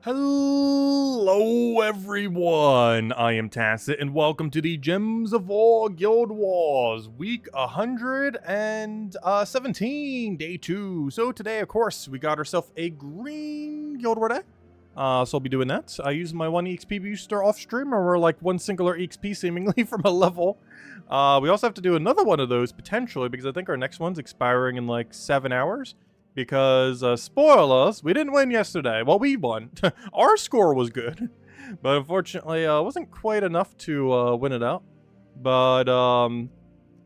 Hello everyone, I am Tacit and welcome to the Gems of War Guild Wars, week 117, day 2. So today, of course, we got ourselves a green Guild War day. So I'll be doing that. I use my 1 EXP booster off stream, or we're like one singular EXP seemingly from a level. We also have to do another one of those potentially because I think our next one's expiring in like 7 hours. Because, spoilers, we didn't win yesterday. Well, we won. Our score was good. But unfortunately, it wasn't quite enough to win it out. But,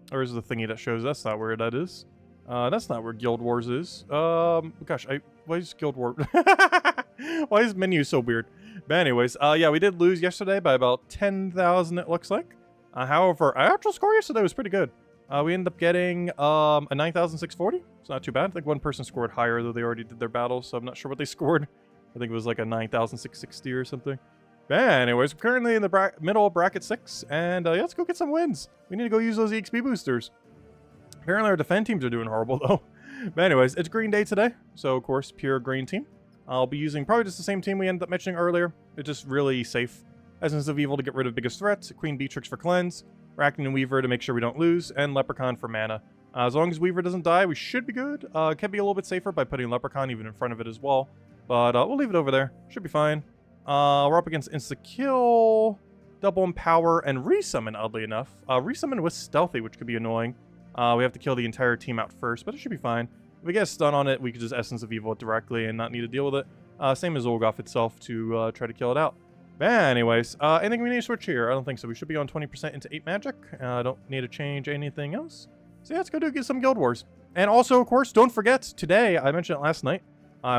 where's the thingy that shows that's not where that is? That's not where Guild Wars is. Gosh, why is Guild War... Why is menu so weird? But anyways, yeah, we did lose yesterday by about 10,000, it looks like. However, our actual score yesterday was pretty good. We ended up getting a 9,640. It's not too bad. I think one person scored higher, though they already did their battles, so I'm not sure what they scored. I think it was like a 9,660 or something. But anyways, we're currently in the middle of bracket 6, and yeah, let's go get some wins. We need to go use those EXP boosters. Apparently our defend teams are doing horrible, though. But anyways, it's green day today, so of course, pure green team. I'll be using probably just the same team we ended up mentioning earlier. It's just really safe. Essence of Evil to get rid of biggest threats, Queen Beatrix for cleanse, Arachne and Weaver to make sure we don't lose, and Leprechaun for mana. As long as Weaver doesn't die, we should be good. Can be a little bit safer by putting Leprechaun even in front of it as well. But we'll leave it over there. Should be fine. We're up against Insta-Kill, Double Empower, and Resummon, oddly enough. Resummon with Stealthy, which could be annoying. We have to kill the entire team out first, but it should be fine. If we get a stun on it, we could just Essence of Evil it directly and not need to deal with it. Same as Olgoth itself to try to kill it out. Anyways, anything we need to switch here? I don't think so. We should be on 20% into 8 magic. I don't need to change anything else. So yeah, let's go get some Guild Wars. And also, of course, don't forget, today, I mentioned it last night,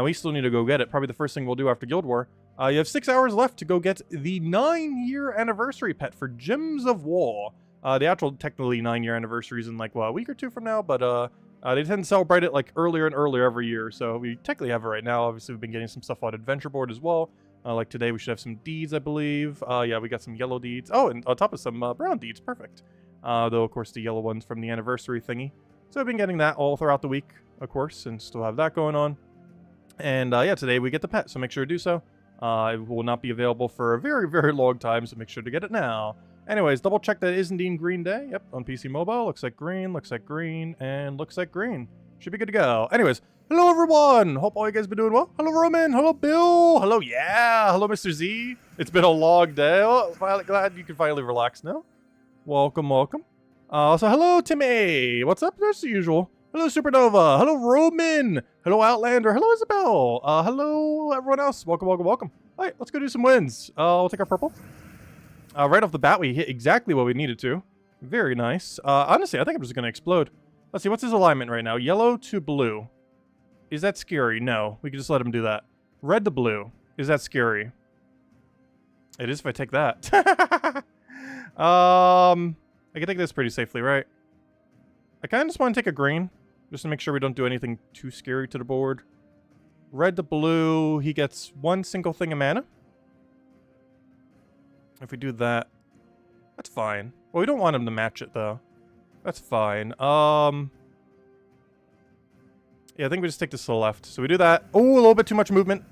we still need to go get it. Probably the first thing we'll do after Guild War. You have 6 hours left to go get the 9-year anniversary pet for Gems of War. The actual, technically, 9-year anniversary is in like, well, a week or two from now, but they tend to celebrate it like earlier and earlier every year. So we technically have it right now. Obviously, we've been getting some stuff on Adventure Board as well. Like today, we should have some deeds, I believe. Yeah, we got some yellow deeds. Oh, and on top of some brown deeds. Perfect. Though, of course, the yellow one's from the anniversary thingy. So I've been getting that all throughout the week, of course, and still have that going on. And yeah, today we get the pet, so make sure to do so. It will not be available for a very, very long time, so make sure to get it now. Anyways, double check that it is indeed green day. Yep, on PC Mobile. Looks like green, and looks like green. Should be good to go. Anyways, hello everyone! Hope all you guys been doing well. Hello Roman, hello Bill, hello hello Mr. Z. It's been a long day. Oh, glad you can finally relax now. Welcome, welcome. Also, hello Timmy. What's up? As usual. Hello Supernova. Hello Roman. Hello Outlander. Hello Isabel. Hello everyone else. Welcome, welcome, welcome. All right, let's go do some wins. We'll take our purple. Right off the bat, we hit exactly what we needed to. Very nice. Honestly, I think I'm just gonna explode. Let's see, what's his alignment right now? Yellow to blue. Is that scary? No. We can just let him do that. Red to blue. Is that scary? It is if I take that. I can take this pretty safely, right? I kind of just want to take a green. Just to make sure we don't do anything too scary to the board. Red to blue. He gets one single thing of mana. If we do that, that's fine. Well, we don't want him to match it, though. That's fine. Yeah, I think we just take this to the left. So we do that. Oh, a little bit too much movement.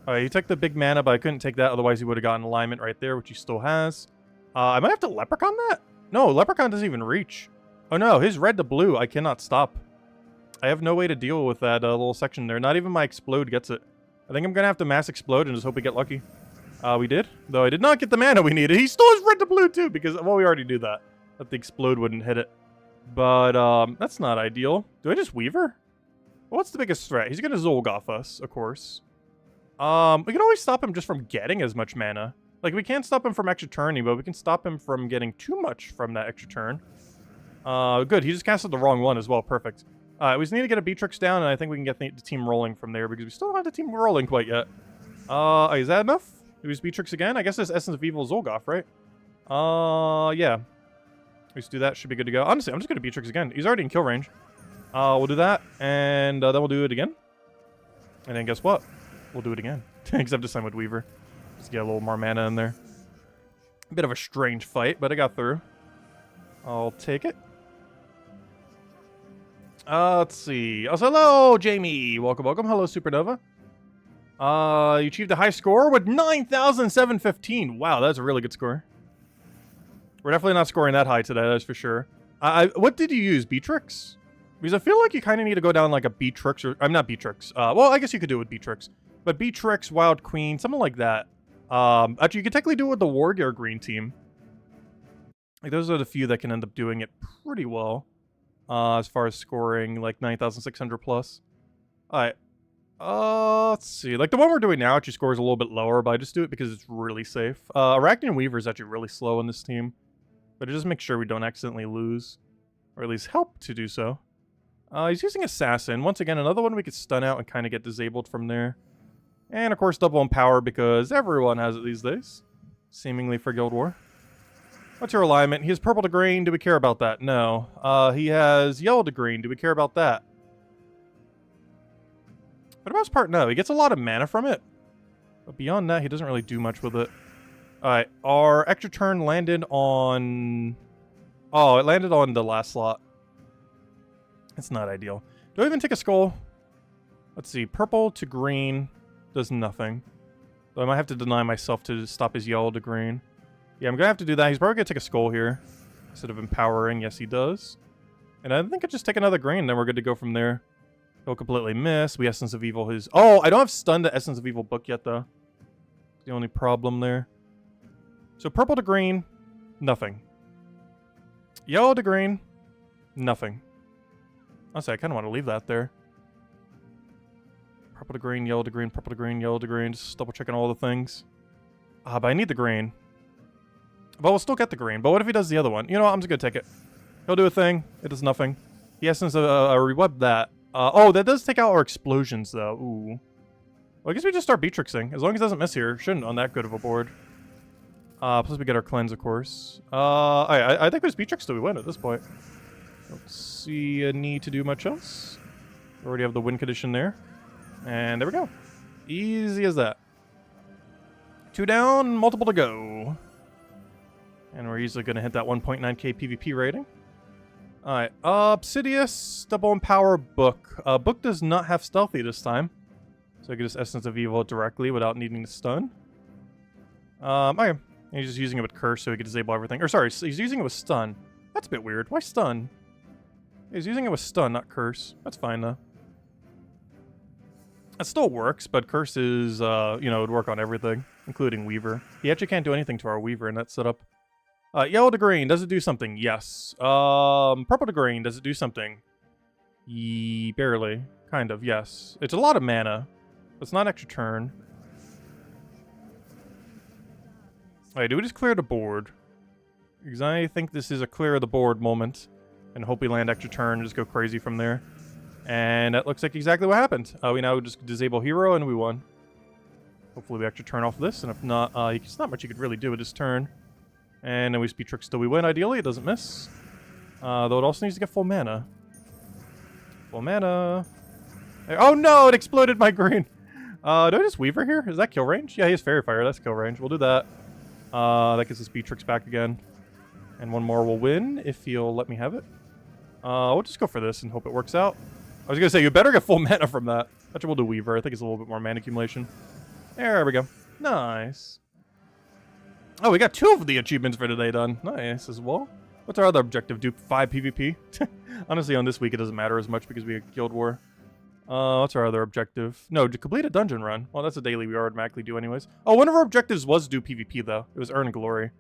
Alright, he took the big mana, but I couldn't take that. Otherwise, he would have gotten alignment right there, which he still has. I might have to Leprechaun that? No, Leprechaun doesn't even reach. Oh no, his red to blue, I cannot stop. I have no way to deal with that little section there. Not even my Explode gets it. I think I'm going to have to Mass Explode and just hope we get lucky. We did. Though I did not get the mana we needed. He still has red to blue too, because, well, we already knew that. That the Explode wouldn't hit it. But, that's not ideal. Do I just Weaver? Well, what's the biggest threat? He's gonna Zolgoth us, of course. We can always stop him just from getting as much mana. Like, we can't stop him from extra turning, but we can stop him from getting too much from that extra turn. Good. He just casted the wrong one as well. Perfect. We just need to get a Beatrix down, and I think we can get the team rolling from there, because we still don't have the team rolling quite yet. Is that enough? It was Beatrix again? I guess it's Essence of Evil Zolgoth, right? Yeah. We just do that. Should be good to go. Honestly, I'm just going to Beatrix again. He's already in kill range. We'll do that, and then we'll do it again. And then guess what? We'll do it again. Except this time with Weaver. Just get a little more mana in there. A bit of a strange fight, but I got through. I'll take it. Let's see. Oh, hello, Jamie. Welcome, welcome. Hello, Supernova. You achieved a high score with 9,715. Wow, that's a really good score. We're definitely not scoring that high today, that's for sure. What did you use? Beatrix? Because I feel like you kind of need to go down like a Beatrix, or I'm not Beatrix. Well, I guess you could do it with Beatrix, but Beatrix, Wild Queen, something like that. Actually, you could technically do it with the Warrior Green team. Like those are the few that can end up doing it pretty well, as far as scoring like 9,600 plus. All right. Let's see. Like the one we're doing now actually scores a little bit lower, but I just do it because it's really safe. Arachnian Weaver is actually really slow in this team, but it just makes sure we don't accidentally lose, or at least help to do so. He's using Assassin. Once again, another one we could stun out and kind of get disabled from there. And of course, double Empower because everyone has it these days, seemingly for Guild War. What's your alignment? He has purple to green. Do we care about that? No. He has yellow to green. Do we care about that? For the most part, no. He gets a lot of mana from it. But beyond that, he doesn't really do much with it. Alright, our extra turn landed on... Oh, it landed on the last slot. It's not ideal. Do I even take a skull? Let's see. Purple to green does nothing. So I might have to deny myself to stop his yellow to green. Yeah, I'm going to have to do that. He's probably going to take a skull here instead of empowering. Yes, he does. And I think I just take another green, then we're good to go from there. He'll completely miss. We Essence of Evil his... Oh, I don't have stunned the Essence of Evil book yet, though. The only problem there. So purple to green, nothing. Yellow to green, nothing. Honestly, I kind of want to leave that there. Purple to green, yellow to green, purple to green, yellow to green. Just double checking all the things. But I need the green. But we'll still get the green. But what if he does the other one? You know what? I'm just going to take it. He'll do a thing. It does nothing. He Essence reweb that. Oh, that does take out our explosions, though. Ooh. Well, I guess we just start Beatrixing. As long as it doesn't miss here. Shouldn't on that good of a board. Plus we get our cleanse, of course. I think with Beatrix till we win at this point. Don't see a need to do much else. We already have the win condition there. And there we go. Easy as that. 2 down, multiple to go. And we're easily going to hit that 1.9k PvP rating. Alright, Obsidious, double empower Book. Book does not have stealthy this time. So I can just Essence of Evil directly without needing to stun. Okay. And he's just using it with Curse so he can disable everything. Or sorry, he's using it with Stun. That's a bit weird. Why Stun? He's using it with Stun, not Curse. That's fine, though. It still works, but Curse is, you know, it would work on everything, including Weaver. He actually can't do anything to our Weaver in that setup. Yellow to green, does it do something? Yes. Purple to green, does it do something? Barely. Kind of, yes. It's a lot of mana. It's not extra turn. Alright, do we just clear the board? Because I think this is a clear of the board moment. And hope we land extra turn and just go crazy from there. And that looks like exactly what happened. We now just disable hero and we won. Hopefully we extra turn off this. And if not, it's not much you could really do with this turn. And then we Beatrix till we win, ideally. It doesn't miss. Though it also needs to get full mana. Full mana. Oh no, it exploded my green. Do I just Weaver here? Is that kill range? Yeah, he has Fairy Fire. That's kill range. We'll do that. That gets us Beatrix back again. And one more will win if he'll let me have it. We'll just go for this and hope it works out. I was going to say, you better get full mana from that. Actually, we'll do Weaver. I think it's a little bit more mana accumulation. There we go. Nice. Oh, we got 2 of the achievements for today done. Nice as well. What's our other objective? Do 5 PvP? Honestly, on this week, it doesn't matter as much because we have Guild War. What's our other objective? No, to complete a dungeon run. Well, that's a daily we automatically do anyways. Oh, one of our objectives was do PvP, though. It was Earn Glory.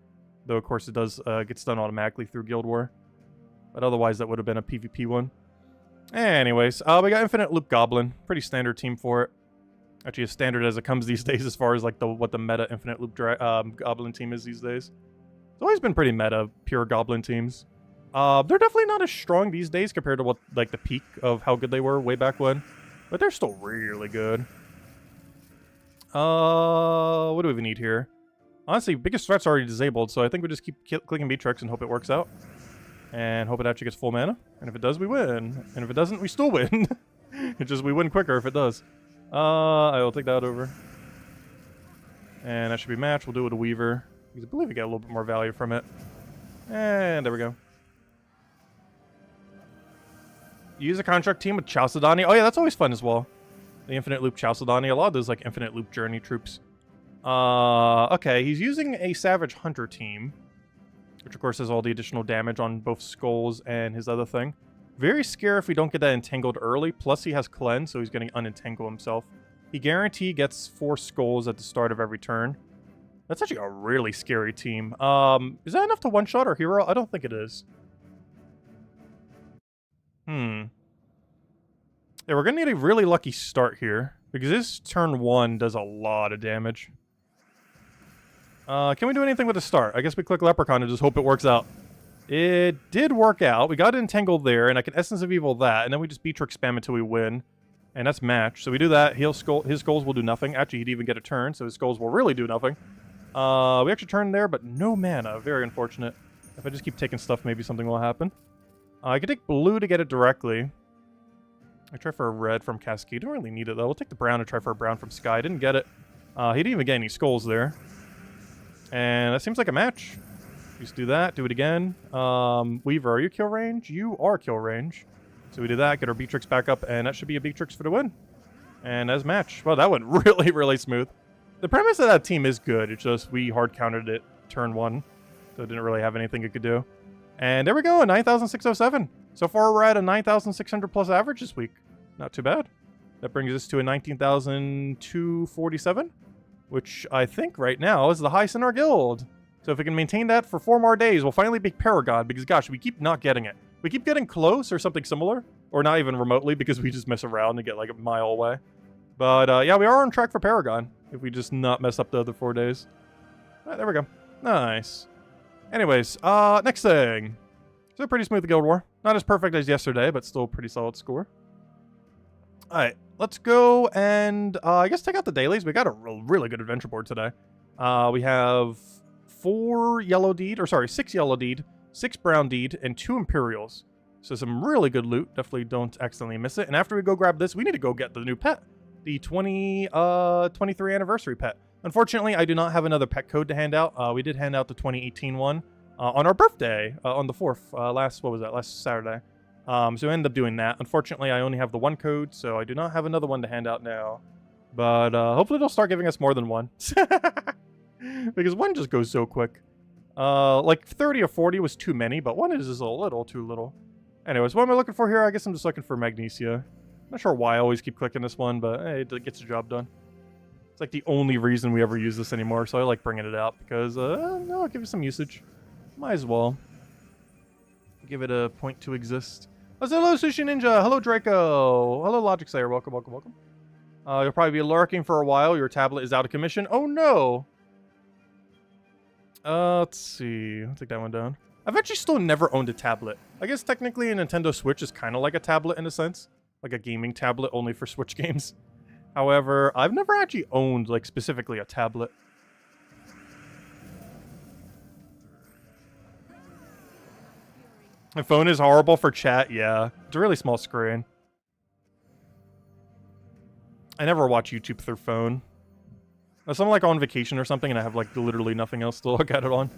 Though, of course, it does gets done automatically through Guild War. But otherwise, that would have been a PvP one. Anyways, we got Infinite Loop Goblin. Pretty standard team for it. Actually, as standard as it comes these days as far as like what the meta Infinite Loop Goblin team is these days. It's always been pretty meta, pure Goblin teams. They're definitely not as strong these days compared to what like the peak of how good they were way back when. But they're still really good. What do we even need here? Honestly, biggest threat's already disabled, so I think we just keep clicking Beatrix and hope it works out. And hope it actually gets full mana. And if it does, we win. And if it doesn't, we still win. It's just we win quicker if it does. I will take that over. And that should be matched. We'll do it with a Weaver. Because I believe we get a little bit more value from it. And there we go. Use a contract team with Chalcedony. Oh yeah, that's always fun as well. The Infinite Loop Chalcedony. A lot of those, like, Infinite Loop Journey troops. Okay, he's using a Savage Hunter team, which, of course, has all the additional damage on both Skulls and his other thing. Very scary if we don't get that entangled early. Plus, he has Cleanse, so he's going to unentangle himself. He guaranteed gets 4 Skulls at the start of every turn. That's actually a really scary team. Is that enough to one-shot our hero? I don't think it is. Yeah, we're going to need a really lucky start here, because this turn 1 does a lot of damage. Can we do anything with the start? I guess we click Leprechaun and just hope it works out. It did work out. We got entangled there, and I can Essence of Evil that, and then we just Beatrix spam until we win. And that's match. So we do that. His Skulls will do nothing. Actually, he'd even get a turn, so his Skulls will really do nothing. We actually turned there, but no mana. Very unfortunate. If I just keep taking stuff, maybe something will happen. I could take blue to get it directly. I try for a red from Cascade. Don't really need it, though. We'll take the brown and try for a brown from Sky. Didn't get it. He didn't even get any Skulls there. And that seems like a match. Just do that. Do it again. Weaver, are you kill range? You are kill range. So we do that. Get our Beatrix back up, and that should be a Beatrix for the win. And as match. Well, that went really, really smooth. The premise of that team is good. It's just we hard countered it turn 1. So it didn't really have anything it could do. And there we go, 9,607. So far, we're at a 9,600 plus average this week. Not too bad. That brings us to a 19,247, which I think right now is the highest in our guild. So if we can maintain that for 4 more days, we'll finally be Paragon, because gosh, we keep not getting it. We keep getting close or something similar, or not even remotely, because we just mess around and get like a mile away. But yeah, we are on track for Paragon, if we just not mess up the other 4 days. All right, there we go. Nice. Anyways, next thing. So pretty smooth, the Guild War. Not as perfect as yesterday, but still pretty solid score. Alright, let's go and, I guess take out the dailies. We got a really good adventure board today. We have 6 yellow deed, 6 brown deed, and 2 Imperials. So some really good loot. Definitely don't accidentally miss it. And after we go grab this, we need to go get the new pet. The 23 anniversary pet. Unfortunately, I do not have another pet code to hand out. We did hand out the 2018 one on our birthday on the 4th, last Saturday. So I ended up doing that. Unfortunately, I only have the 1 code, so I do not have another one to hand out now. But hopefully they'll start giving us more than 1. Because 1 just goes so quick. Like 30 or 40 was too many, but 1 is just a little too little. Anyways, what am I looking for here? I guess I'm just looking for Magnesia. Not sure why I always keep clicking this one, but hey, it gets the job done. It's like the only reason we ever use this anymore, so I like bringing it out because, no, I'll give it some usage. Might as well. Give it a point to exist. Oh, hello, Sushi Ninja. Hello, Draco. Hello, Logic Slayer. Welcome, welcome, welcome. You'll probably be lurking for a while. Your tablet is out of commission. Oh, no. Let's see. I'll take that one down. I've actually still never owned a tablet. I guess technically a Nintendo Switch is kind of like a tablet in a sense. Like a gaming tablet only for Switch games. However, I've never actually owned, like, specifically a tablet. My phone is horrible for chat, yeah. It's a really small screen. I never watch YouTube through phone. Unless I'm, like, on vacation or something and I have, like, literally nothing else to look at it on.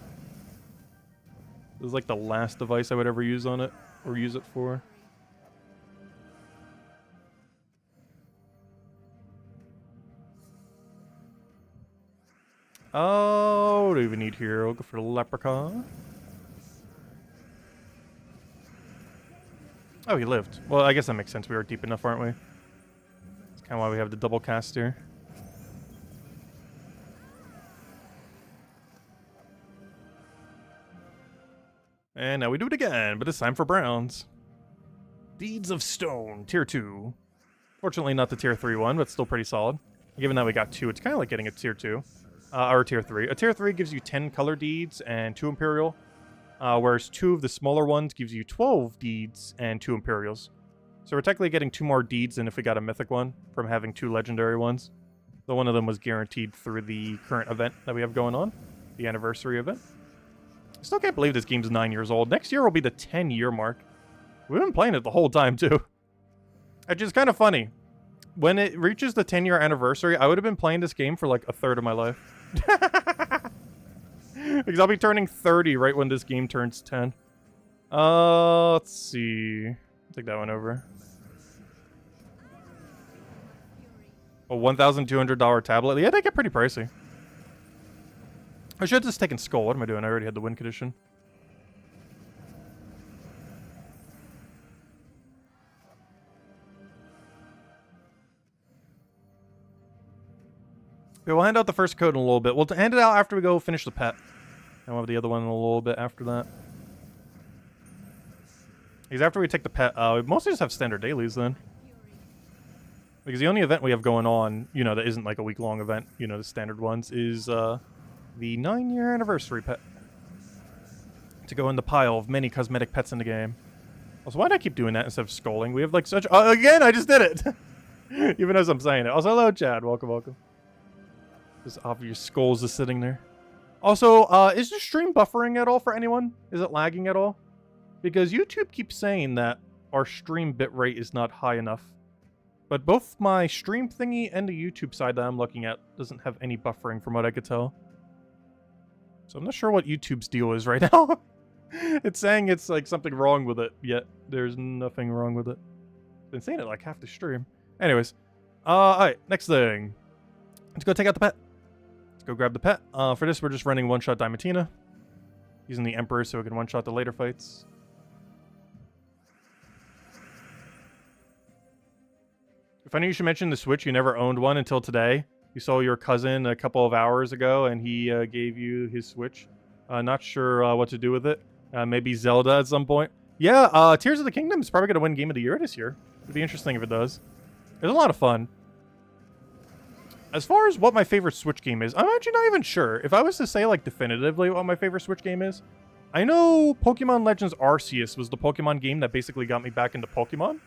This is, like, the last device I would ever use on it. Or use it for. Oh, what do we even need here? We'll go for the Leprechaun. Oh, he lived. Well, I guess that makes sense. We were deep enough, aren't we? That's kind of why we have the double cast here. And now we do it again, but this time for browns. Deeds of Stone, Tier 2. Fortunately, not the Tier 3 one, but still pretty solid. Given that we got 2, it's kind of like getting a Tier 2. Or Tier 3. A Tier 3 gives you 10 color deeds and 2 Imperial. Whereas 2 of the smaller ones gives you 12 deeds and 2 Imperials. So we're technically getting 2 more deeds than if we got a Mythic one from having 2 legendary ones. Though one of them was guaranteed through the current event that we have going on. The anniversary event. I still can't believe this game's 9 years old. Next year will be the 10-year mark. We've been playing it the whole time, too. Which is kind of funny. When it reaches the 10-year anniversary, I would have been playing this game for like a third of my life. Because I'll be turning 30 right when this game turns 10. Let's see. Take that one over. A $1,200 tablet. Yeah, they get pretty pricey. I should have just taken Skull. What am I doing? I already had the win condition. Okay, we'll hand out the first code in a little bit. We'll hand it out after we go finish the pet. And we'll have the other one in a little bit after that. Because after we take the pet, we mostly just have standard dailies then. Because the only event we have going on, you know, that isn't like a week-long event, you know, the standard ones, is the 9-year anniversary pet. To go in the pile of many cosmetic pets in the game. Also, why did I keep doing that instead of scolding? We have like such... again, I just did it! Even as I'm saying it. Also, hello, Chad. Welcome, welcome. This obvious skulls is sitting there. Also, is the stream buffering at all for anyone? Is it lagging at all? Because YouTube keeps saying that our stream bitrate is not high enough. But both my stream thingy and the YouTube side that I'm looking at doesn't have any buffering from what I could tell. So I'm not sure what YouTube's deal is right now. It's saying it's like something wrong with it, yet there's nothing wrong with it. It's been saying it like half the stream. Anyways, alright, next thing. Let's go take out the pet. Let's go grab the pet. For this, we're just running one-shot Diamantina. Using the Emperor so we can one-shot the later fights. Funny you should mention the Switch. You never owned one until today. You saw your cousin a couple of hours ago, and he gave you his Switch. Not sure what to do with it. Maybe Zelda at some point. Yeah, Tears of the Kingdom is probably going to win Game of the Year this year. It'd be interesting if it does. It's a lot of fun. As far as what my favorite Switch game is, I'm actually not even sure. If I was to say, like, definitively what my favorite Switch game is, I know Pokemon Legends Arceus was the Pokemon game that basically got me back into Pokemon.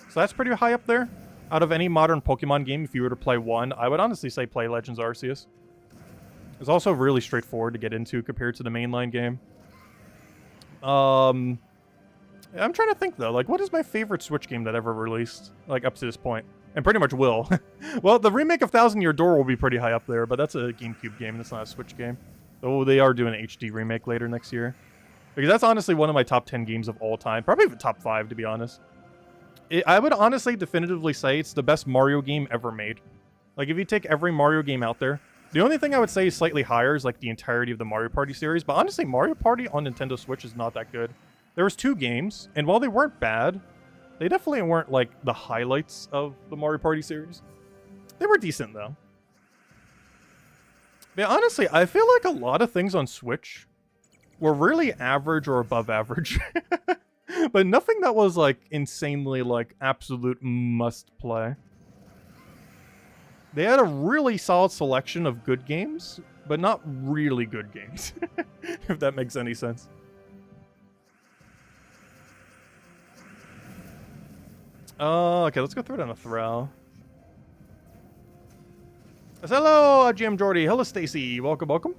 So that's pretty high up there. Out of any modern Pokemon game, if you were to play one, I would honestly say play Legends Arceus. It's also really straightforward to get into compared to the mainline game. I'm trying to think, though. Like, what is my favorite Switch game that ever released? Like, up to this point. And pretty much will. Well, the remake of Thousand Year Door will be pretty high up there, but that's a GameCube game. That's not a Switch game. Though they are doing an HD remake later next year. Because that's honestly one of my top 10 games of all time. Probably the top 5, to be honest. I would honestly definitively say it's the best Mario game ever made. Like, if you take every Mario game out there, the only thing I would say is slightly higher is, like, the entirety of the Mario Party series. But honestly, Mario Party on Nintendo Switch is not that good. There was 2 games, and while they weren't bad, they definitely weren't, like, the highlights of the Mario Party series. They were decent, though. But honestly, I feel like a lot of things on Switch were really average or above average. But nothing that was, like, insanely, like, absolute must-play. They had a really solid selection of good games, but not really good games. If that makes any sense. Okay, let's go throw it on a throw. Hello, GM Jordy. Hello, Stacy. Welcome, welcome.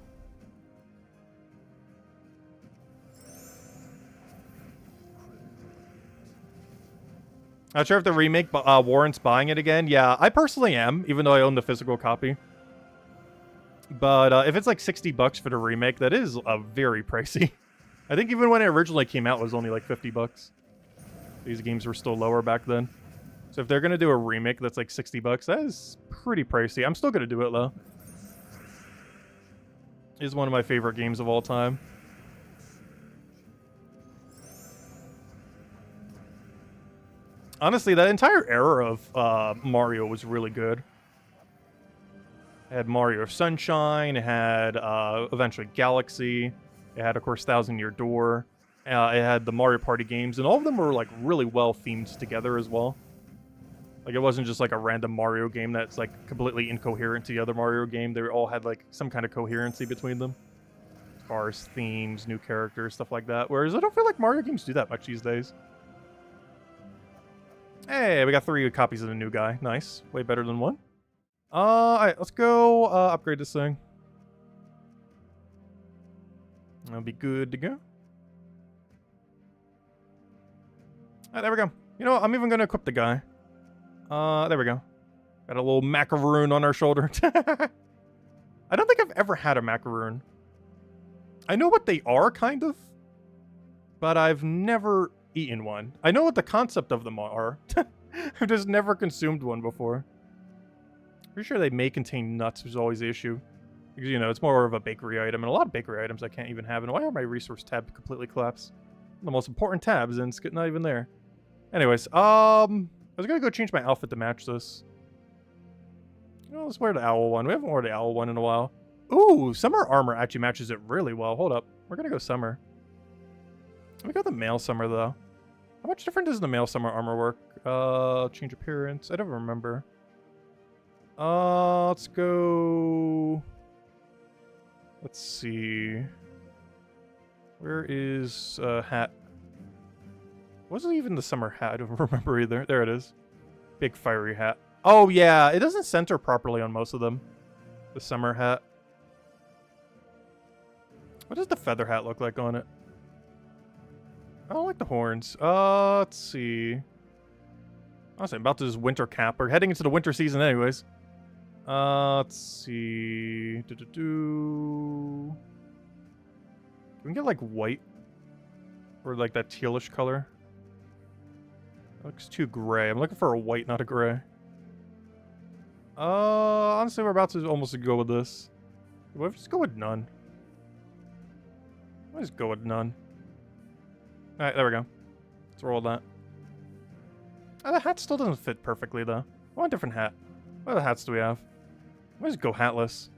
Not sure if the remake warrants buying it again. Yeah, I personally am, even though I own the physical copy. But if it's like $60 for the remake, that is very pricey. I think even when it originally came out, it was only like $50. These games were still lower back then. So if they're going to do a remake that's like $60, that is pretty pricey. I'm still going to do it, though. It is one of my favorite games of all time. Honestly, that entire era of Mario was really good. It had Mario Sunshine, it had eventually Galaxy, it had, of course, Thousand Year Door, it had the Mario Party games, and all of them were, like, really well themed together as well. Like, it wasn't just, like, a random Mario game that's, like, completely incoherent to the other Mario game. They all had, like, some kind of coherency between them. As far as themes, new characters, stuff like that. Whereas I don't feel like Mario games do that much these days. Hey, we got 3 copies of the new guy. Nice. Way better than 1. Alright, let's go upgrade this thing. That'll be good to go. Alright, there we go. You know what? I'm even going to equip the guy. There we go. Got a little macaroon on our shoulder. I don't think I've ever had a macaroon. I know what they are, kind of. But I've never eaten one. I know what the concept of them are. I've just never consumed one before. Pretty sure they may contain nuts, which is always the issue. Because, you know, it's more of a bakery item, and a lot of bakery items I can't even have. And why are my resource tab completely collapsed? The most important tabs, and it's not even there. Anyways, I was gonna go change my outfit to match this. You know, let's wear the owl one. We haven't worn the owl one in a while. Ooh, summer armor actually matches it really well. Hold up. We're gonna go summer. We got the male summer, though. How much different does the male summer armor work? Change appearance. I don't remember. Let's go... Let's see. Where is hat? Wasn't even the summer hat. I don't remember either. There it is. Big fiery hat. Oh, yeah. It doesn't center properly on most of them. The summer hat. What does the feather hat look like on it? I don't like the horns. Let's see. Honestly, I'm about to just winter cap. We're heading into the winter season anyways. Let's see. Can we get like white? Or like that tealish color? That looks too gray. I'm looking for a white, not a gray. Honestly, we're about to almost go with this. What if we just go with none? Let's go with none. Alright, there we go. Let's roll that. The hat still doesn't fit perfectly, though. I want a different hat. What other hats do we have? Let's go hatless.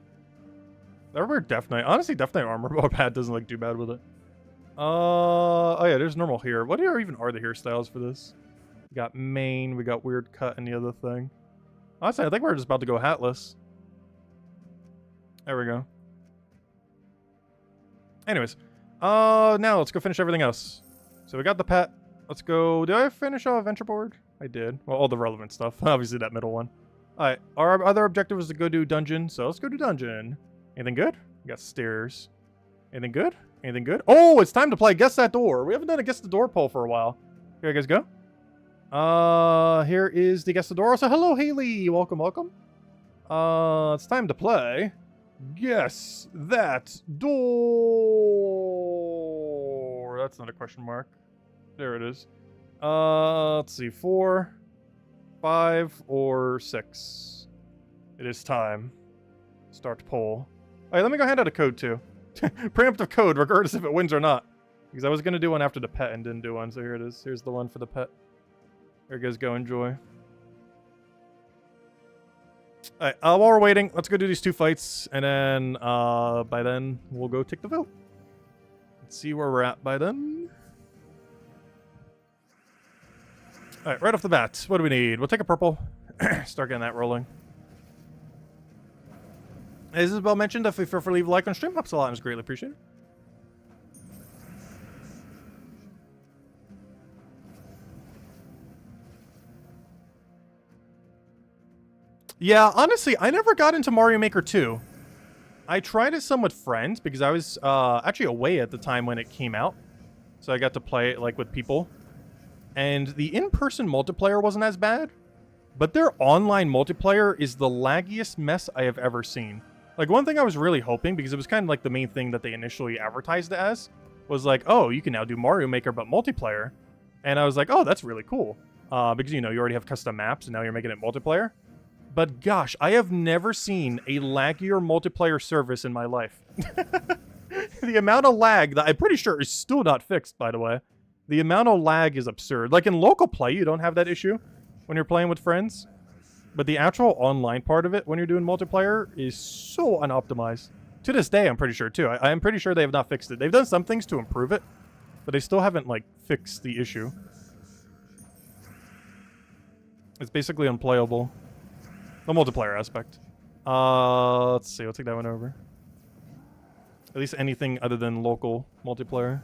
We're definitely... Honestly, definitely armor mode hat doesn't look too bad with it. Oh yeah, there's normal hair. What even are the hairstyles for this? We got mane, we got weird cut, and the other thing. Honestly, I think we're just about to go hatless. There we go. Anyways. Now let's go finish everything else. So we got the pet. Let's go. Did I finish our adventure board? I did. Well, all the relevant stuff. Obviously that middle one. Alright, our other objective was to go do dungeon, so let's go do dungeon. Anything good? We got stairs. Anything good? Anything good? Oh, it's time to play Guess That Door. We haven't done a Guess the Door poll for a while. Here you guys go. Here is the Guess the Door. So hello, Haley. Welcome, welcome. It's time to play Guess That Door. That's not a question mark. There it is. Let's see. 4, 5, or 6. It is time. Start poll. Alright, let me go hand out a code too. Preemptive code, regardless if it wins or not. Because I was going to do one after the pet and didn't do one, so here it is. Here's the one for the pet. There you guys go, enjoy. Alright, while we're waiting, let's go do these 2 fights, and then, by then, we'll go take the vote. Let's see where we're at by then. Alright, right off the bat, what do we need? We'll take a purple. Start getting that rolling. As Isabel mentioned, if you feel free to leave a like on stream, helps a lot and is greatly appreciated. Yeah, honestly, I never got into Mario Maker 2. I tried it some with friends because I was actually away at the time when it came out. So I got to play it like with people. And the in-person multiplayer wasn't as bad. But their online multiplayer is the laggiest mess I have ever seen. Like, one thing I was really hoping, because it was kind of like the main thing that they initially advertised it as, was like, oh, you can now do Mario Maker but multiplayer. And I was like, oh, that's really cool. Because, you know, you already have custom maps and now you're making it multiplayer. But gosh, I have never seen a laggier multiplayer service in my life. The amount of lag that I'm pretty sure is still not fixed, by the way. The amount of lag is absurd. Like in local play, you don't have that issue when you're playing with friends. But the actual online part of it, when you're doing multiplayer, is so unoptimized. To this day, I'm pretty sure, too. I am pretty sure they have not fixed it. They've done some things to improve it, but they still haven't, like, fixed the issue. It's basically unplayable. The multiplayer aspect. Let's see. I'll take that one over. At least anything other than local multiplayer.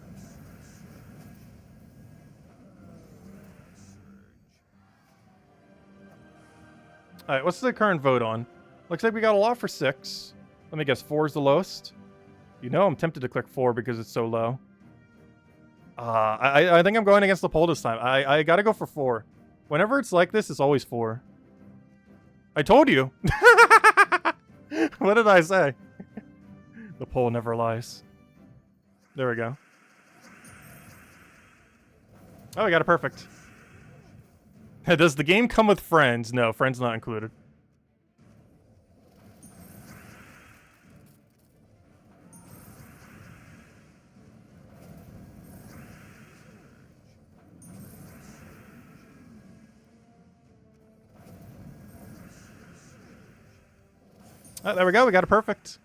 Alright, what's the current vote on? Looks like we got a lot for 6. Let me guess, 4 is the lowest? You know, I'm tempted to click 4 because it's so low. I think I'm going against the poll this time. I gotta go for 4. Whenever it's like this, it's always 4. I told you! What did I say? The poll never lies. There we go. Oh, we got it perfect. Does the game come with friends? No, friends not included. Oh, there we go. We got it perfect.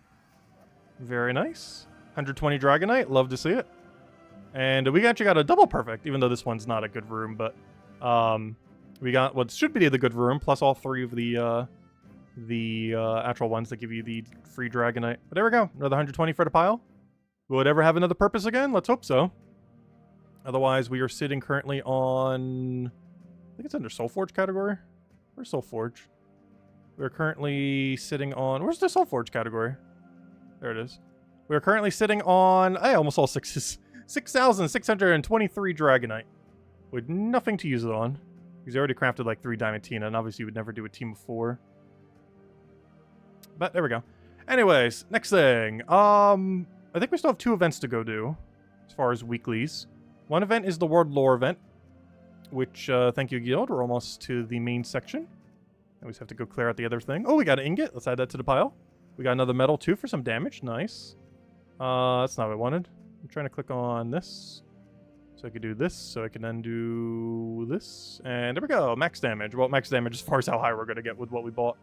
Very nice. 120 Dragonite. Love to see it. And we actually got a double perfect, even though this one's not a good room, but we got what should be the good room, plus all 3 of the actual ones that give you the free Dragonite. But there we go. Another 120 for the pile. Will it ever have another purpose again? Let's hope so. Otherwise, we are sitting currently on... I think it's under Soulforge category. Where's Soulforge? We're currently sitting on... Where's the Soulforge category? There it is. We're currently sitting on... I almost all 6s. 6,623 Dragonite. With nothing to use it on. He's already crafted like 3 Diamantina, and obviously you would never do a team of 4. But there we go. Anyways, next thing. I think we still have 2 events to go do, as far as weeklies. One event is the World Lore event, which, thank you, Guild. We're almost to the main section. I always have to go clear out the other thing. Oh, we got an ingot. Let's add that to the pile. We got another medal, too, for some damage. Nice. That's not what I wanted. I'm trying to click on this. So I could do this, so I can then do this. And there we go, max damage. Well, max damage as far as how high we're going to get with what we bought.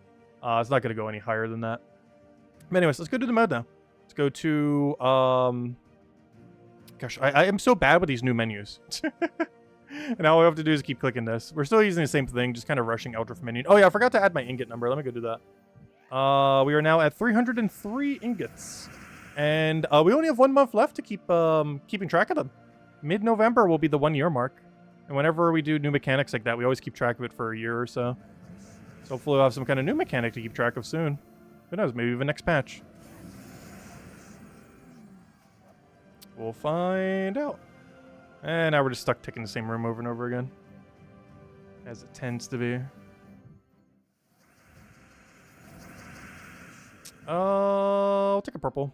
It's not going to go any higher than that. But anyways, let's go to the mode now. Let's go to, gosh, I am so bad with these new menus. And all we have to do is keep clicking this. We're still using the same thing, just kind of rushing Eldritch menu. Oh yeah, I forgot to add my ingot number. Let me go do that. We are now at 303 ingots. And we only have 1 month left to keep keeping track of them. Mid-November will be the 1 year mark. And whenever we do new mechanics like that, we always keep track of it for a year or so. So hopefully we'll have some kind of new mechanic to keep track of soon. Who knows, maybe even next patch. We'll find out. And now we're just stuck ticking the same room over and over again. As it tends to be. I'll take a purple.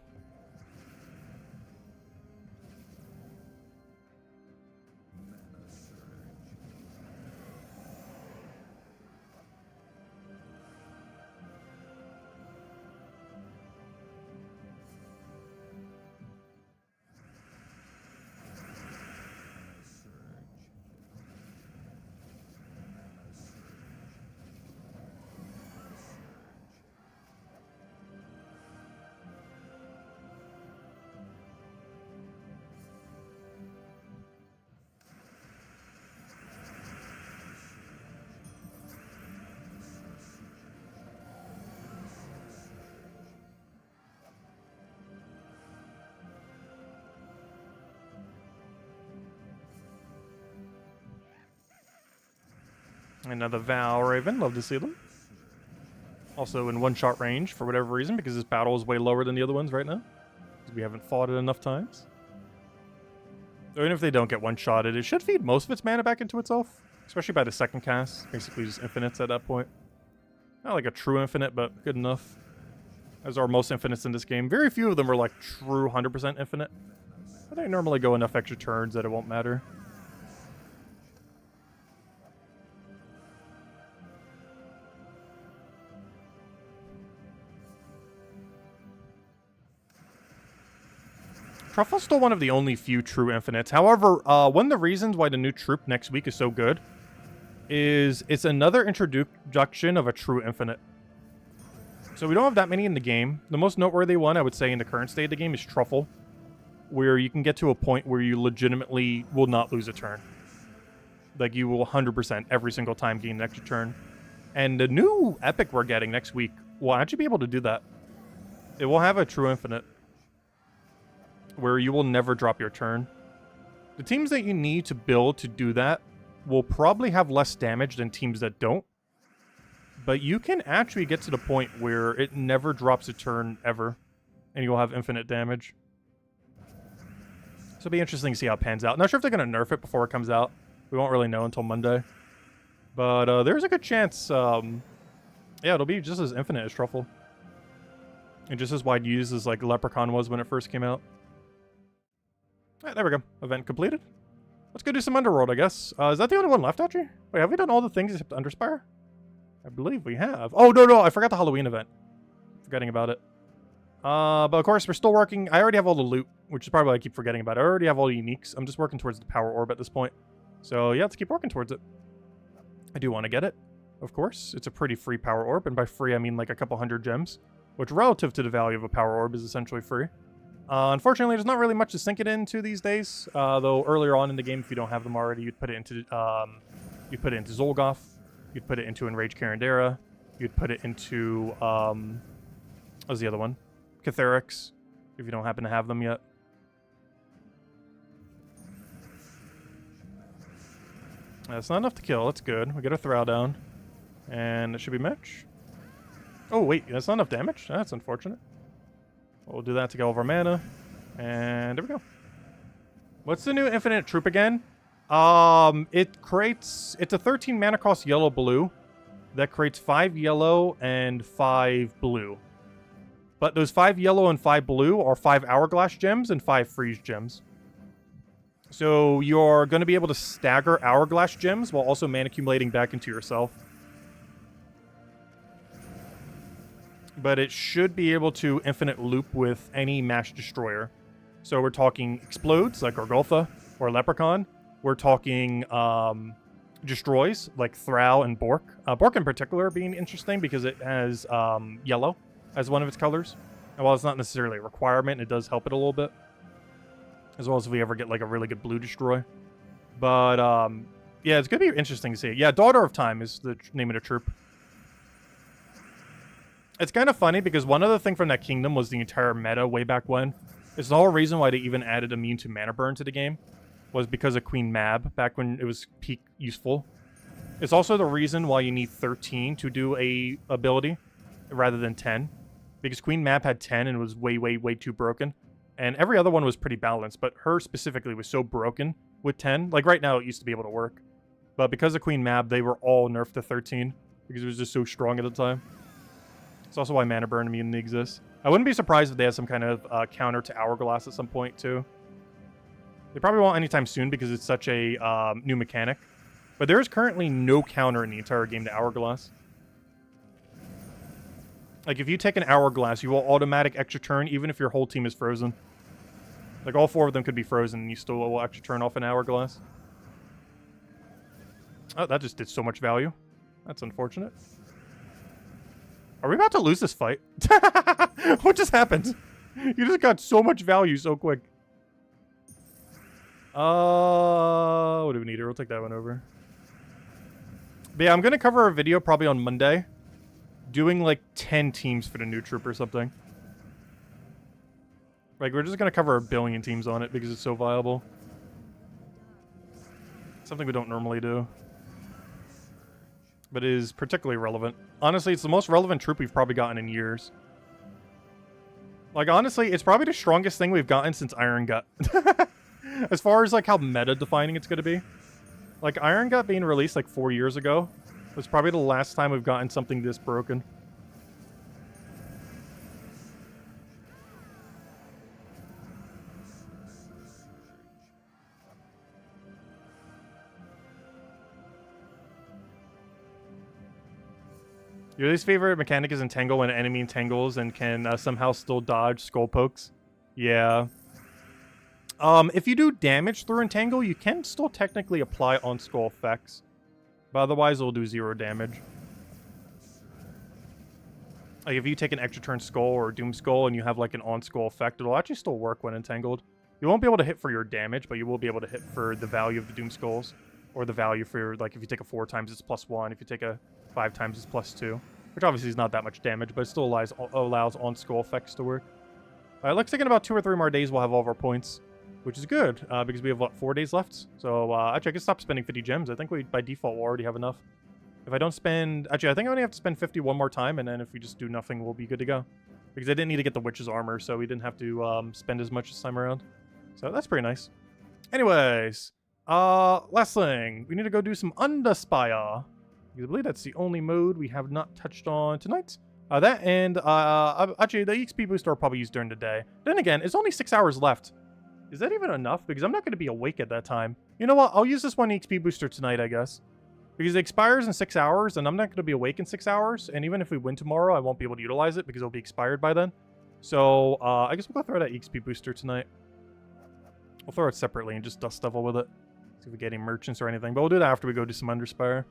Another Val Raven, love to see them. Also in one-shot range for whatever reason, because this battle is way lower than the other ones right now. Because we haven't fought it enough times. So even if they don't get one-shotted, it should feed most of its mana back into itself. Especially by the second cast. Basically just infinites at that point. Not like a true infinite, but good enough. As are most infinites in this game. Very few of them are like true 100% infinite. But they normally go enough extra turns that it won't matter. Truffle's still one of the only few true infinites. However, one of the reasons why the new troop next week is so good is it's another introduction of a true infinite. So we don't have that many in the game. The most noteworthy one, I would say, in the current state of the game is Truffle, where you can get to a point where you legitimately will not lose a turn. Like, you will 100% every single time gain an extra turn. And the new epic we're getting next week will actually be able to do that. It will have a true infinite, where you will never drop your turn. The teams that you need to build to do that will probably have less damage than teams that don't. But you can actually get to the point where it never drops a turn ever, and you'll have infinite damage. So it'll be interesting to see how it pans out. Not sure if they're going to nerf it before it comes out. We won't really know until Monday. But there's a good chance, yeah, it'll be just as infinite as Truffle. And just as wide used as like Leprechaun was when it first came out. Alright, there we go. Event completed. Let's go do some Underworld, I guess. Is that the only one left, actually? Wait, have we done all the things except Underspire? I believe we have. Oh, no, I forgot the Halloween event. Forgetting about it. But of course, we're still working. I already have all the loot, which is probably why I keep forgetting about it. I already have all the uniques. I'm just working towards the Power Orb at this point. So, yeah, let's keep working towards it. I do want to get it, of course. It's a pretty free Power Orb, and by free, I mean like a couple hundred gems. which relative to the value of a power orb is essentially free. Unfortunately, there's not really much to sink it into these days. Though earlier on in the game, if you don't have them already, you'd put it into Zolgoth, you'd put it into Enraged Karandera, you'd put it into what was the other one? Catharix, if you don't happen to have them yet. That's not enough to kill. That's good. We get a throw down, and it should be match. Oh wait, that's not enough damage. That's unfortunate. We'll do that to get all of our mana. And there we go. What's the new infinite troop again? It's a 13 mana cost yellow blue that creates 5 yellow and 5 blue. But those 5 yellow and 5 blue are 5 hourglass gems and 5 freeze gems. So you're going to be able to stagger hourglass gems while also mana accumulating back into yourself. But it should be able to infinite loop with any Mash Destroyer. So we're talking Explodes, like Argoltha, or Leprechaun. We're talking Destroys, like Thrall and Bork. Bork in particular being interesting because it has yellow as one of its colors. And while it's not necessarily a requirement, it does help it a little bit. As well as if we ever get like a really good blue Destroy. But yeah, it's going to be interesting to see. Yeah, Daughter of Time is the name of the troop. It's kind of funny because one other thing from that kingdom was the entire meta way back when. It's the whole reason why they even added immune to mana burn to the game. Was because of Queen Mab back when it was peak useful. It's also the reason why you need 13 to do a ability rather than 10. Because Queen Mab had 10 and was way, way, way too broken. And every other one was pretty balanced, but her specifically was so broken with 10. Like right now it used to be able to work. But because of Queen Mab, they were all nerfed to 13. Because it was just so strong at the time. It's also why Mana Burn immunity exists. I wouldn't be surprised if they have some kind of counter to Hourglass at some point, too. They probably won't anytime soon because it's such a new mechanic. But there is currently no counter in the entire game to Hourglass. Like, if you take an Hourglass, you will automatic extra turn even if your whole team is frozen. Like, all 4 of them could be frozen and you still will extra turn off an Hourglass. Oh, that just did so much value. That's unfortunate. Are we about to lose this fight? What just happened? You just got so much value so quick. What do we need here? We'll take that one over. But yeah, I'm going to cover a video probably on Monday. Doing like 10 teams for the new troop or something. Like, we're just going to cover a billion teams on it because it's so viable. Something we don't normally do. But it is particularly relevant. Honestly, it's the most relevant troop we've probably gotten in years. Like, honestly, it's probably the strongest thing we've gotten since Iron Gut. As far as, like, how meta-defining it's going to be. Like, Iron Gut being released, like, 4 years ago was probably the last time we've gotten something this broken. Your least favorite mechanic is Entangle when an enemy entangles and can somehow still dodge skull pokes. Yeah. If you do damage through Entangle, you can still technically apply on skull effects. But otherwise, it'll do 0 damage. Like, if you take an extra turn skull or Doom Skull and you have, like, an on-skull effect, it'll actually still work when entangled. You won't be able to hit for your damage, but you will be able to hit for the value of the Doom Skulls. Or the value for, like, if you take a 4 times, it's +1. If you take a 5 times, it's +2. Which obviously is not that much damage, but it still allows on-skull effects to work. Alright, looks like in about 2 or 3 more days we'll have all of our points. Which is good, because we have, what, 4 days left? So, actually, I can stop spending 50 gems. I think we, by default, will already have enough. If I don't spend... Actually, I think I only have to spend 50 one more time, and then if we just do nothing, we'll be good to go. Because I didn't need to get the Witch's Armor, so we didn't have to spend as much this time around. So, that's pretty nice. Anyways, last thing. We need to go do some Underspire. Because I believe that's the only mode we have not touched on tonight. That and, actually, the EXP booster I'll probably use during the day. Then again, it's only 6 hours left. Is that even enough? Because I'm not going to be awake at that time. You know what? I'll use this one EXP booster tonight, I guess. Because it expires in 6 hours, and I'm not going to be awake in 6 hours. And even if we win tomorrow, I won't be able to utilize it because it'll be expired by then. So, I guess we'll go throw that EXP booster tonight. We'll throw it separately and just dust level with it. See if we get any merchants or anything. But we'll do that after we go do some Underspire.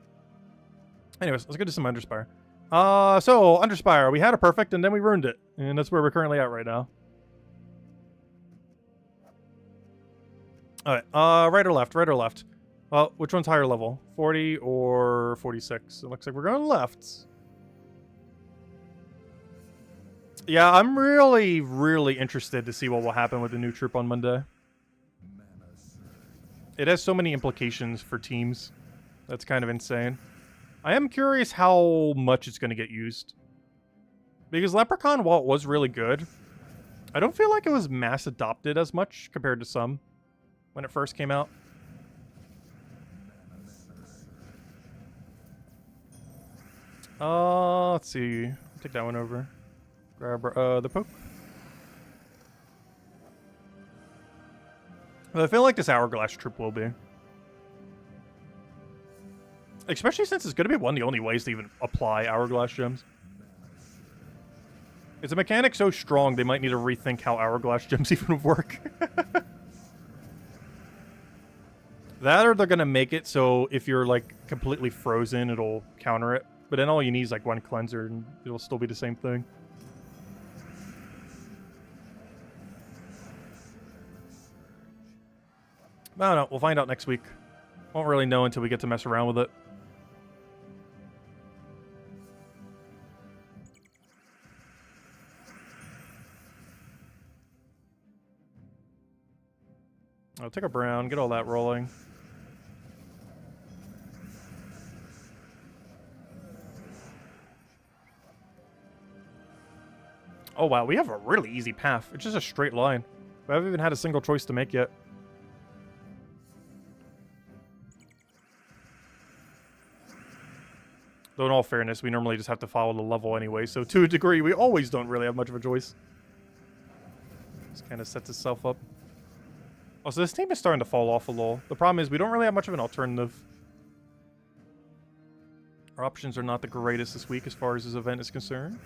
Anyways, let's go do some Underspire. So, Underspire, we had a perfect, and then we ruined it. And that's where we're currently at right now. Alright, right or left, right or left? Well, which one's higher level? 40 or 46? It looks like we're going left. Yeah, I'm really, really interested to see what will happen with the new troop on Monday. It has so many implications for teams. That's kind of insane. I am curious how much it's going to get used. Because Leprechaun, while it was really good, I don't feel like it was mass adopted as much compared to some when it first came out. Let's see. Take that one over. Grab the poke. I feel like this Hourglass troop will be. Especially since it's going to be one of the only ways to even apply Hourglass gems. It's a mechanic so strong they might need to rethink how Hourglass gems even work. That or they're going to make it so if you're like completely frozen, it'll counter it. But then all you need is like one cleanser and it'll still be the same thing. I don't know. We'll find out next week. Won't really know until we get to mess around with it. I'll take a brown, get all that rolling. Oh wow, we have a really easy path. It's just a straight line. We haven't even had a single choice to make yet. Though in all fairness, we normally just have to follow the level anyway, so to a degree, we always don't really have much of a choice. Just kind of sets itself up. Oh, so this team is starting to fall off a little. The problem is we don't really have much of an alternative. Our options are not the greatest this week as far as this event is concerned.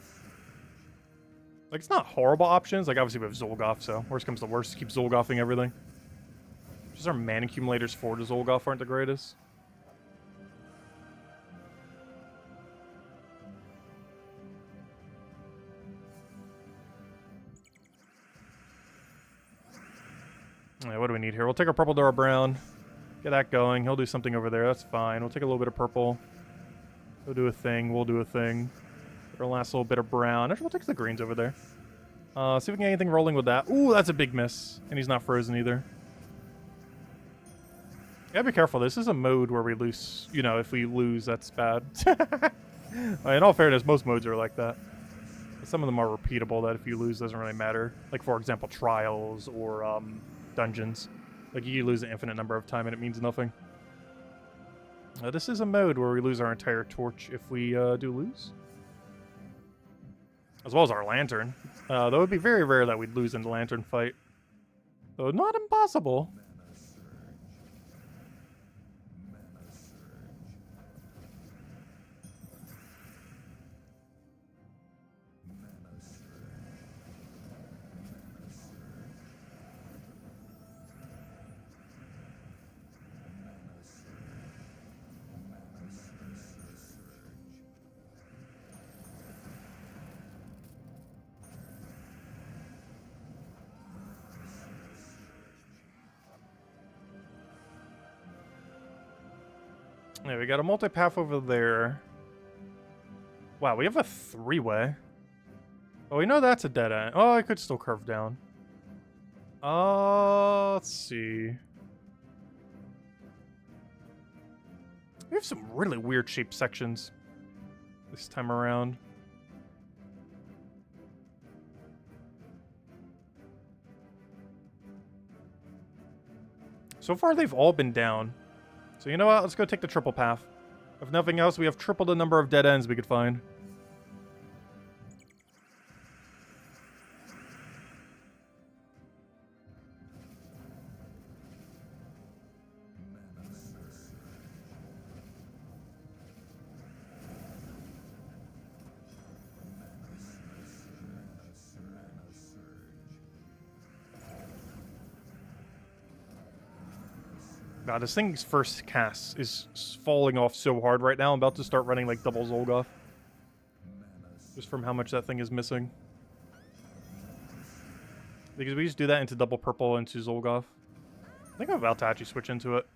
Like, it's not horrible options. Like, obviously we have Zolgoth, so worst comes to worst, keep Zolgothing everything. Just our mana accumulators for the Zolgoth aren't the greatest. Yeah, what do we need here? We'll take our purple to our brown. Get that going. He'll do something over there. That's fine. We'll take a little bit of purple. He'll do a thing. We'll do a thing. Our last little bit of brown. Actually, we'll take the greens over there. See if we can get anything rolling with that. Ooh, that's a big miss. And he's not frozen either. Yeah, be careful. This is a mode where we lose. You know, if we lose, that's bad. In all fairness, most modes are like that. But some of them are repeatable that if you lose, doesn't really matter. Like, for example, trials or dungeons. Like, you lose an infinite number of time and it means nothing. This is a mode where we lose our entire torch if we do lose. As well as our lantern. Though it would be very rare that we'd lose in the lantern fight. Though not impossible. Yeah, we got a multi-path over there. Wow, we have a three-way. Oh, we know that's a dead end. Oh, I could still curve down. Let's see. We have some really weird shaped sections this time around. So far, they've all been down. So you know what? Let's go take the triple path. If nothing else, we have triple the number of dead ends we could find. God, this thing's first cast is falling off so hard right now. I'm about to start running like double Zolgoth. Just from how much that thing is missing. Because we just do that into double purple into Zolgoth. I think I'm about to actually switch into it.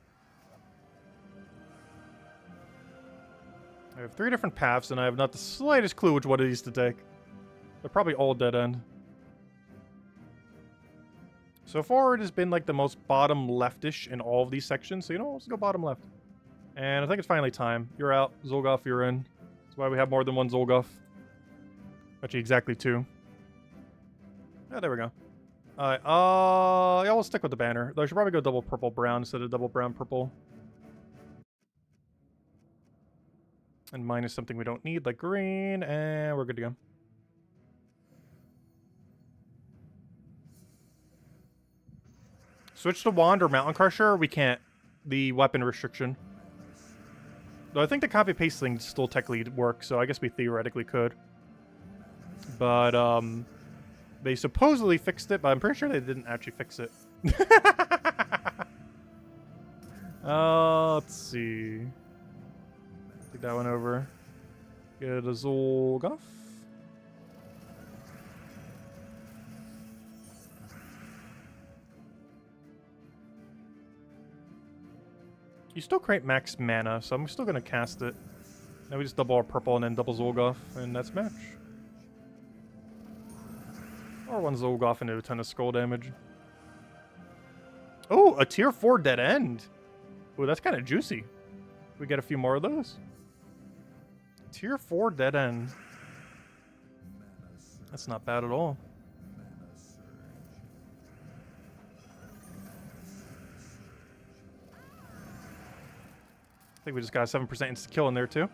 I have 3 different paths, and I have not the slightest clue which one of these to take. They're probably all dead end. So far, it has been like the most bottom leftish in all of these sections. So, you know, let's go bottom left. And I think it's finally time. You're out. Zolgoth, you're in. That's why we have more than one Zolgoth. Actually, exactly 2. Oh, there we go. Alright, yeah, we'll stick with the banner. Though I should probably go double purple brown instead of double brown purple. And minus something we don't need, like green, and we're good to go. Switch to wand or mountain crusher? We can't. The weapon restriction. Though I think the copy paste thing still technically works, so I guess we theoretically could. But they supposedly fixed it, but I'm pretty sure they didn't actually fix it. Let's see. Take that one over. Get a Zolgoth. You still create max mana, so I'm still going to cast it. Now we just double our purple and then double Zolgoth, and that's match. Or 1 Zolgoth into a ton of skull damage. Oh, a tier 4 dead end. Oh, that's kind of juicy. We get a few more of those. Tier 4 dead end. That's not bad at all. I think we just got a 7% insta kill in there too.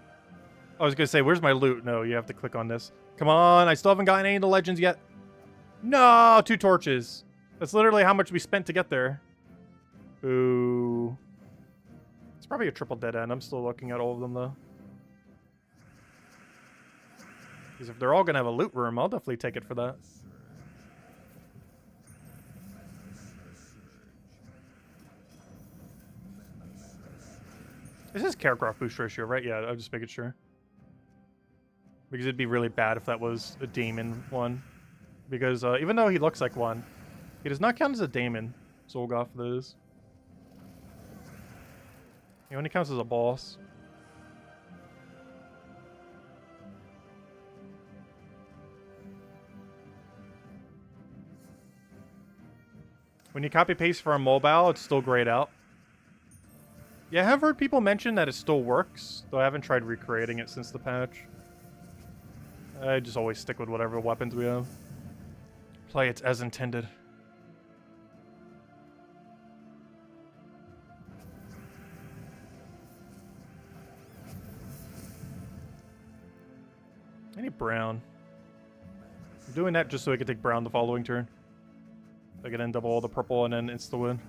I was gonna say, where's my loot? No, you have to click on this. Come on, I still haven't gotten any of the legends yet. No, 2 torches. That's literally how much we spent to get there. Ooh. It's probably a triple dead end. I'm still looking at all of them though. Because if they're all gonna have a loot room, I'll definitely take it for that. This is Carecroft boost ratio, right? Yeah, I'm just making sure. Because it'd be really bad if that was a Daemon one. Because even though he looks like one, he does not count as a Daemon. Zolgoth is. He only counts as a boss. When you copy paste for a mobile, it's still grayed out. Yeah, I have heard people mention that it still works, though I haven't tried recreating it since the patch. I just always stick with whatever weapons we have. Play it as intended. I need brown. I'm doing that just so I can take brown the following turn. I can then double all the purple and then insta-win.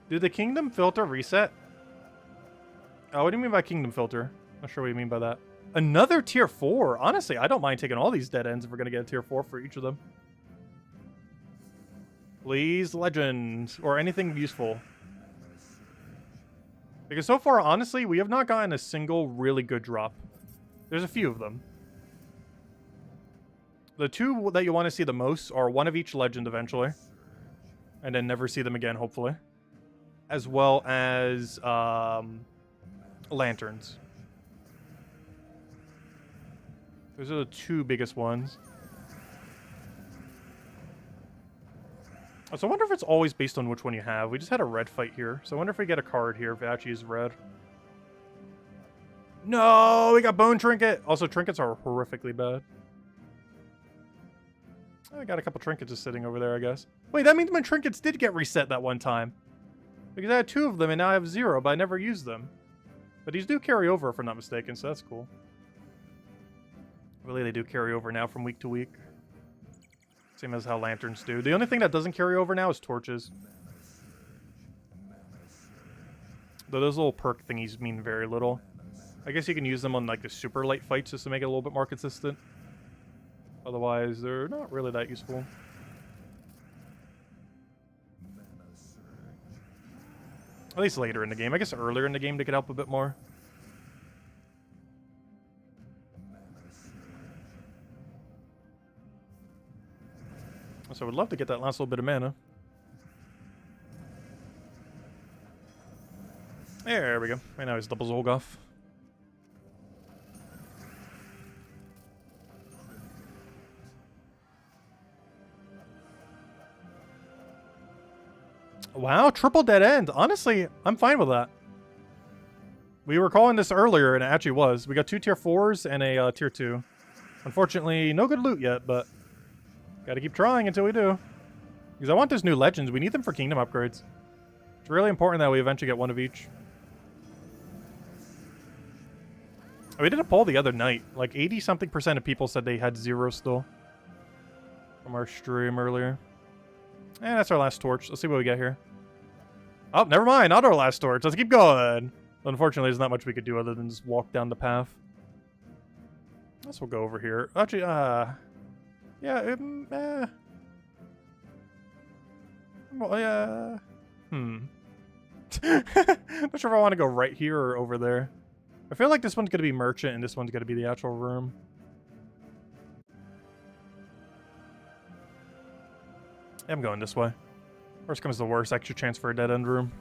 Did the kingdom filter reset? Oh, what do you mean by kingdom filter? Not sure what you mean by that. Another tier 4? Honestly, I don't mind taking all these dead ends if we're going to get a tier 4 for each of them. Please, legend. Or anything useful. Because so far, honestly, we have not gotten a single really good drop. There's a few of them. The 2 that you want to see the most are one of each legend eventually. And then never see them again, hopefully. As well as lanterns. Those are the 2 biggest ones. So I wonder if it's always based on which one you have. We just had a red fight here. So I wonder if we get a card here if it actually is red. No, we got Bone Trinket. Also, trinkets are horrifically bad. I got a couple trinkets just sitting over there, I guess. Wait, that means my trinkets did get reset that one time. Because I had 2 of them and now I have 0, but I never used them. But these do carry over if I'm not mistaken, so that's cool. Really, they do carry over now from week to week. Same as how lanterns do. The only thing that doesn't carry over now is torches. Though those little perk thingies mean very little. I guess you can use them on like the super light fights just to make it a little bit more consistent. Otherwise, they're not really that useful. At least later in the game. I guess earlier in the game they could help a bit more. So I would love to get that last little bit of mana. There we go. Right now he's double Zolgoth. Wow, triple dead end. Honestly, I'm fine with that. We were calling this earlier, and it actually was. We got 2 tier 4s and a tier 2. Unfortunately, no good loot yet, but gotta keep trying until we do. Because I want those new legends. We need them for kingdom upgrades. It's really important that we eventually get one of each. We did a poll the other night. Like 80-something% of people said they had 0 still. From our stream earlier. And that's our last torch. Let's see what we get here. Oh, never mind. Not our last torch. Let's keep going. Unfortunately, there's not much we could do other than just walk down the path. Guess we'll go over here. Actually, yeah, well, yeah. Not sure if I want to go right here or over there. I feel like this one's going to be merchant and this one's going to be the actual room. I'm going this way. Worst comes to worst, extra chance for a dead end room.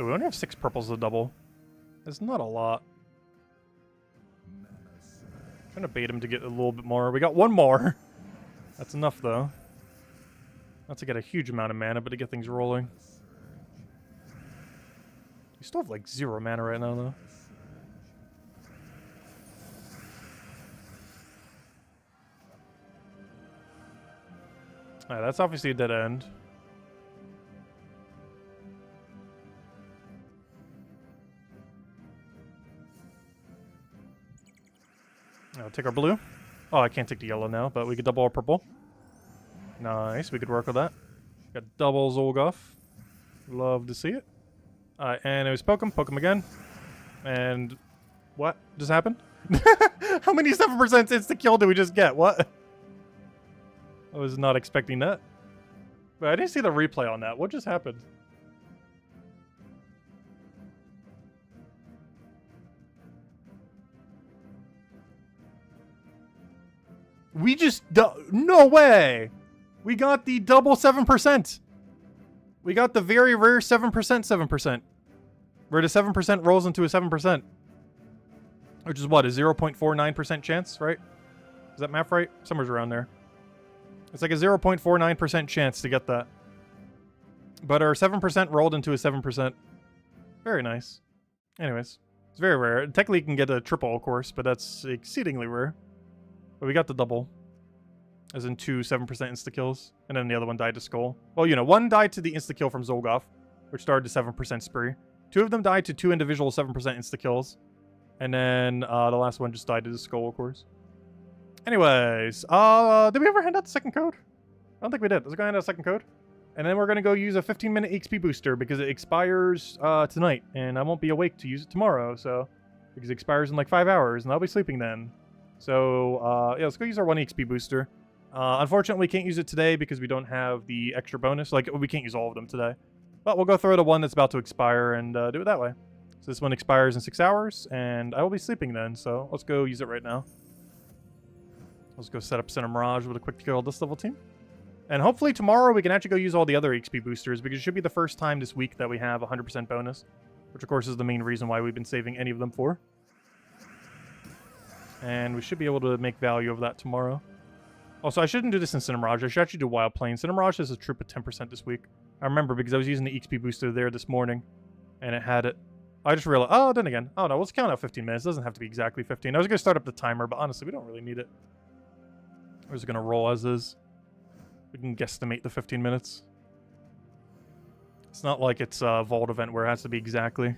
Oh, we only have 6 purples to double. That's not a lot. Trying to bait him to get a little bit more. We got 1 more. That's enough, though. Not to get a huge amount of mana, but to get things rolling. We still have, like, 0 mana right now, though. Alright, that's obviously a dead end. I'll take our blue. Oh, I can't take the yellow now, but we could double our purple. Nice, we could work with that. Got double Zolgoth. Love to see it. And it was poke him again. And what just happened? How many 7% insta kill did we just get? What? I was not expecting that. But I didn't see the replay on that. What just happened? We just... No way! We got the double 7%. We got the very rare 7%. Where the 7% rolls into a 7%. Which is what, a 0.49% chance, right? Is that math right? Somewhere's around there. It's like a 0.49% chance to get that. But our 7% rolled into a 7%. Very nice. Anyways, it's very rare. Technically you can get a triple, of course, but that's exceedingly rare. But we got the double. As in 2 7% insta-kills. And then the other one died to Skull. Well, you know, 1 died to the insta-kill from Zolgoth, which started the 7% spree. 2 of them died to 2 individual 7% insta-kills. And then the last one just died to the Skull, of course. Anyways, did we ever hand out the second code? I don't think we did. Let's go hand out a second code. And then we're going to go use a 15-minute XP booster because it expires tonight. And I won't be awake to use it tomorrow, so... Because it expires in like 5 hours, and I'll be sleeping then. So, yeah, let's go use our 1 XP booster. Unfortunately, we can't use it today because we don't have the extra bonus. Like, we can't use all of them today. But we'll go throw the one that's about to expire and do it that way. So this one expires in 6 hours, and I will be sleeping then. So let's go use it right now. Let's go set up Center Mirage with a quick kill this level team. And hopefully tomorrow we can actually go use all the other XP boosters because it should be the first time this week that we have 100% bonus. Which, of course, is the main reason why we've been saving any of them for. And we should be able to make value of that tomorrow. Also, I shouldn't do this in Cinemirage. I should actually do Wild Plains. Cinemirage has a troop of 10% this week. I remember because I was using the XP booster there this morning. And it had it. I just realized... Oh, then again. Oh, no. Let's count out 15 minutes. It doesn't have to be exactly 15. I was going to start up the timer, but honestly, we don't really need it. We're just going to roll as is. We can guesstimate the 15 minutes. It's not like it's a vault event where it has to be exactly.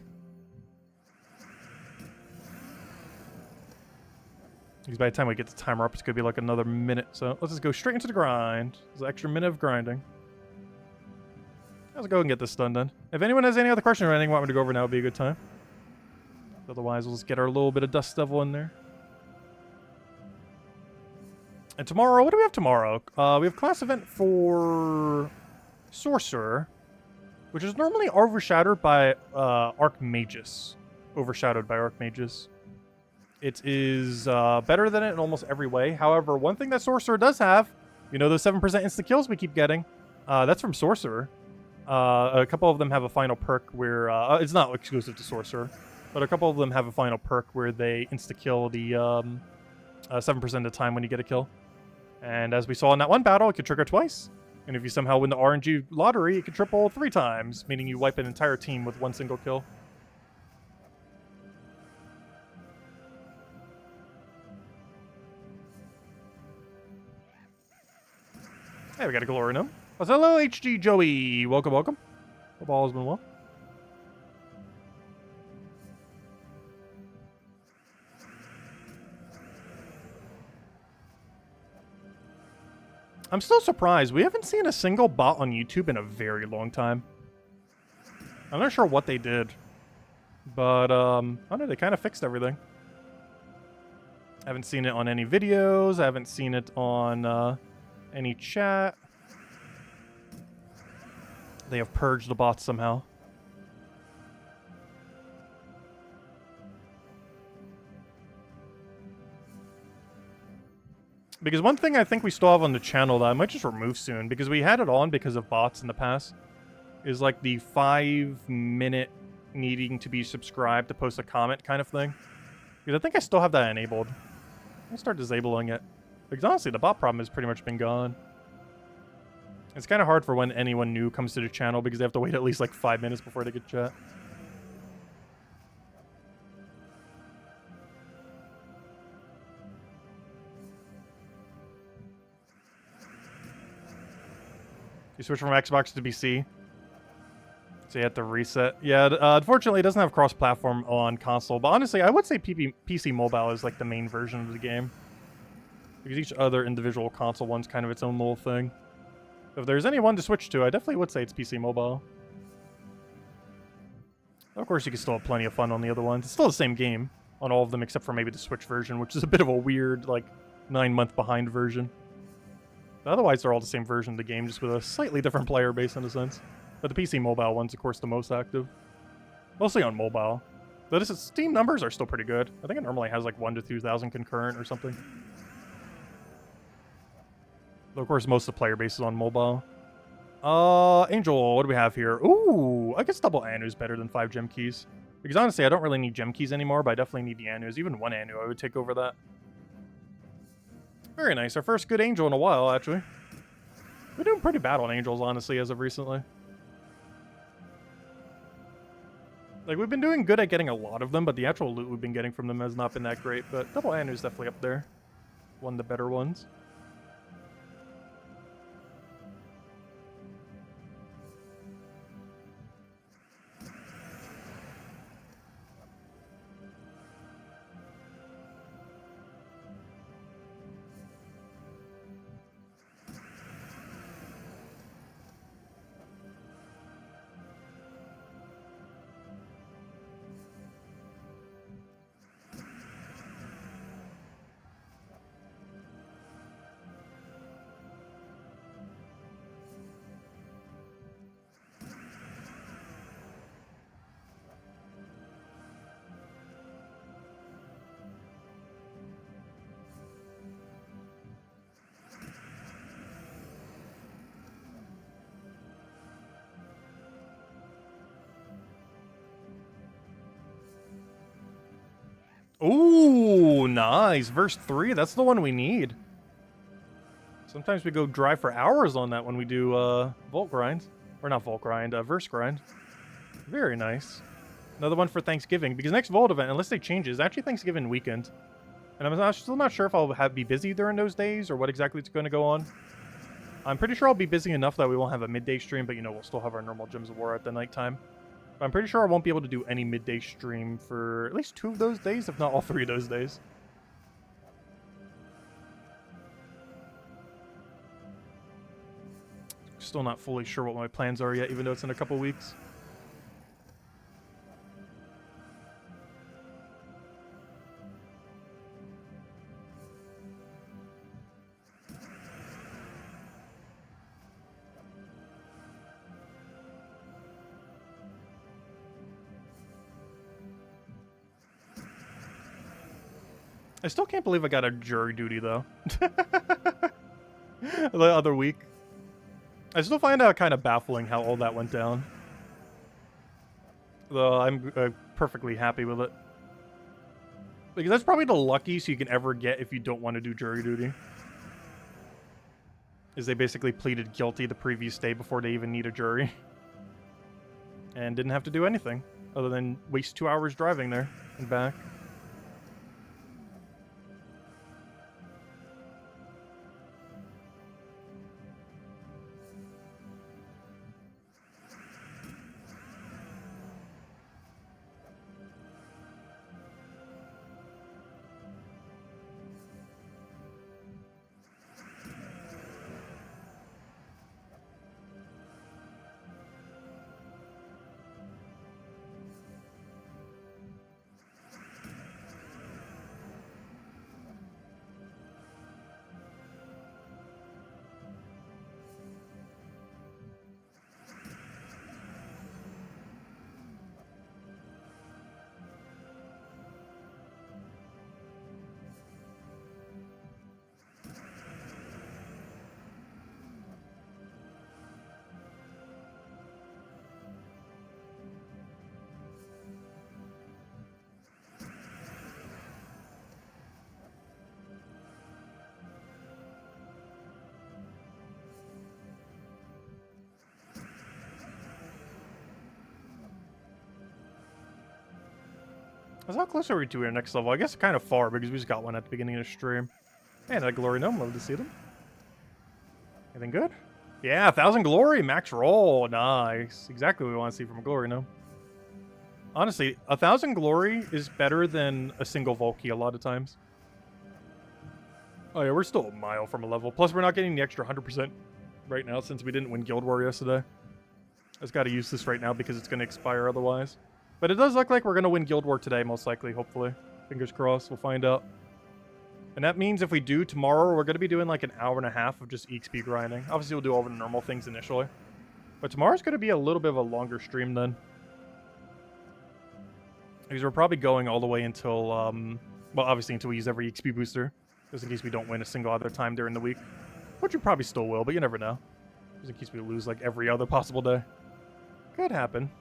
Because by the time we get the timer up, it's going to be like another minute. So let's just go straight into the grind. There's an extra minute of grinding. Let's go and get this done then. If anyone has any other questions or anything you want me to go over now, would be a good time. Otherwise, we'll just get our little bit of Dust Devil in there. And tomorrow, what do we have tomorrow? We have class event for Sorcerer, which is normally overshadowed by Archmagus. Overshadowed by Archmagus. It is better than it in almost every way. However, one thing that Sorcerer does have, you know those 7% insta-kills we keep getting? That's from Sorcerer. A couple of them have a final perk where... it's not exclusive to Sorcerer, but a couple of them have a final perk where they insta-kill the 7% of the time when you get a kill. And as we saw in that one battle, it could trigger twice. And if you somehow win the RNG lottery, it can triple 3 times, meaning you wipe an entire team with 1 single kill. Hey, we got a Glorianum. Oh, so hello, HG Joey. Welcome, welcome. Hope all has been well. I'm still surprised. We haven't seen a single bot on YouTube in a very long time. I'm not sure what they did. But, I don't know, they kind of fixed everything. I haven't seen it on any videos. I haven't seen it on any chat. They have purged the bots somehow. Because one thing I think we still have on the channel that I might just remove soon, because we had it on because of bots in the past, is like the 5-minute needing to be subscribed to post a comment kind of thing. Because I think I still have that enabled. I'll start disabling it. Because honestly, the bot problem has pretty much been gone. It's kind of hard for when anyone new comes to the channel because they have to wait at least like 5 minutes before they get chat. You switch from Xbox to PC. So you have to reset. Yeah, unfortunately it doesn't have cross-platform on console. But honestly, I would say PC Mobile is like the main version of the game. Because each other individual console one's kind of its own little thing. If there's any one to switch to, I definitely would say it's PC Mobile. Of course, you can still have plenty of fun on the other ones. It's still the same game on all of them except for maybe the Switch version, which is a bit of a weird, like, 9-month behind version. But otherwise, they're all the same version of the game, just with a slightly different player base in a sense. But the PC Mobile one's, of course, the most active. Mostly on mobile. But Steam numbers are still pretty good. I think it normally has like 1 to 2,000 concurrent or something. Though, of course, most of the player base is on mobile. Angel, what do we have here? Ooh, I guess double Anu is better than 5 gem keys. Because honestly, I don't really need gem keys anymore, but I definitely need the Anus. Even 1 Anu, I would take over that. Very nice. Our first good Angel in a while, actually. We're doing pretty bad on Angels, honestly, as of recently. Like, we've been doing good at getting a lot of them, but the actual loot we've been getting from them has not been that great. But double Anu is definitely up there. One of the better ones. Ooh, nice. Verse 3, that's the one we need. Sometimes we go dry for hours on that when we do Vault Grind. Or not Vault Grind, Verse Grind. Very nice. Another one for Thanksgiving, because next Vault event, unless they change it, is actually Thanksgiving weekend. And I'm still not sure if I'll be busy during those days, or what exactly is going to go on. I'm pretty sure I'll be busy enough that we won't have a midday stream, but you know, we'll still have our normal Gems of War at the nighttime. I'm pretty sure I won't be able to do any midday stream for at least 2 of those days, if not all 3 of those days. Still not fully sure what my plans are yet, even though it's in a couple weeks. I still can't believe I got a jury duty, though. The other week. I still find out kind of baffling how all that went down. Though I'm perfectly happy with it. Because that's probably the luckiest you can ever get if you don't want to do jury duty. Is they basically pleaded guilty the previous day before they even need a jury. And didn't have to do anything other than waste 2 hours driving there and back. That's how close are we to our next level? I guess kind of far because we just got one at the beginning of the stream. Hey, that glory gnome. Love to see them. Anything good? Yeah, 1,000 glory. Max roll. Nice. Exactly what we want to see from a glory gnome. Honestly, 1,000 glory is better than a single Volkey a lot of times. Oh yeah, we're still a mile from a level. Plus, we're not getting the extra 100% right now since we didn't win Guild War yesterday. I just got to use this right now because it's going to expire otherwise. But it does look like we're going to win Guild War today, most likely, hopefully. Fingers crossed, we'll find out. And that means if we do tomorrow, we're going to be doing like an hour and a half of just EXP grinding. Obviously, we'll do all the normal things initially. But tomorrow's going to be a little bit of a longer stream then. Because we're probably going all the way until, well, obviously until we use every EXP booster. Just in case we don't win a single other time during the week. Which we probably still will, but you never know. Just in case we lose like every other possible day. Could happen.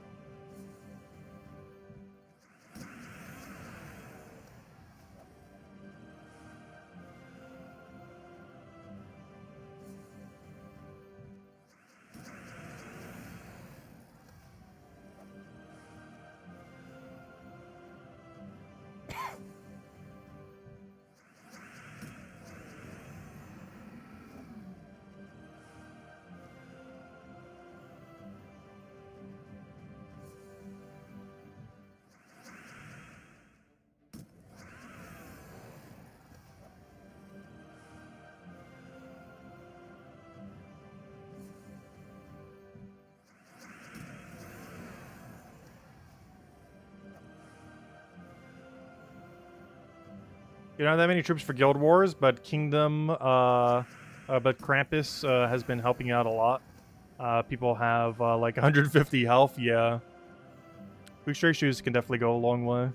You don't have that many troops for Guild Wars, but Kingdom, but Krampus has been helping out a lot. People have like 150 health, yeah. Boost Stray Shoes can definitely go a long way.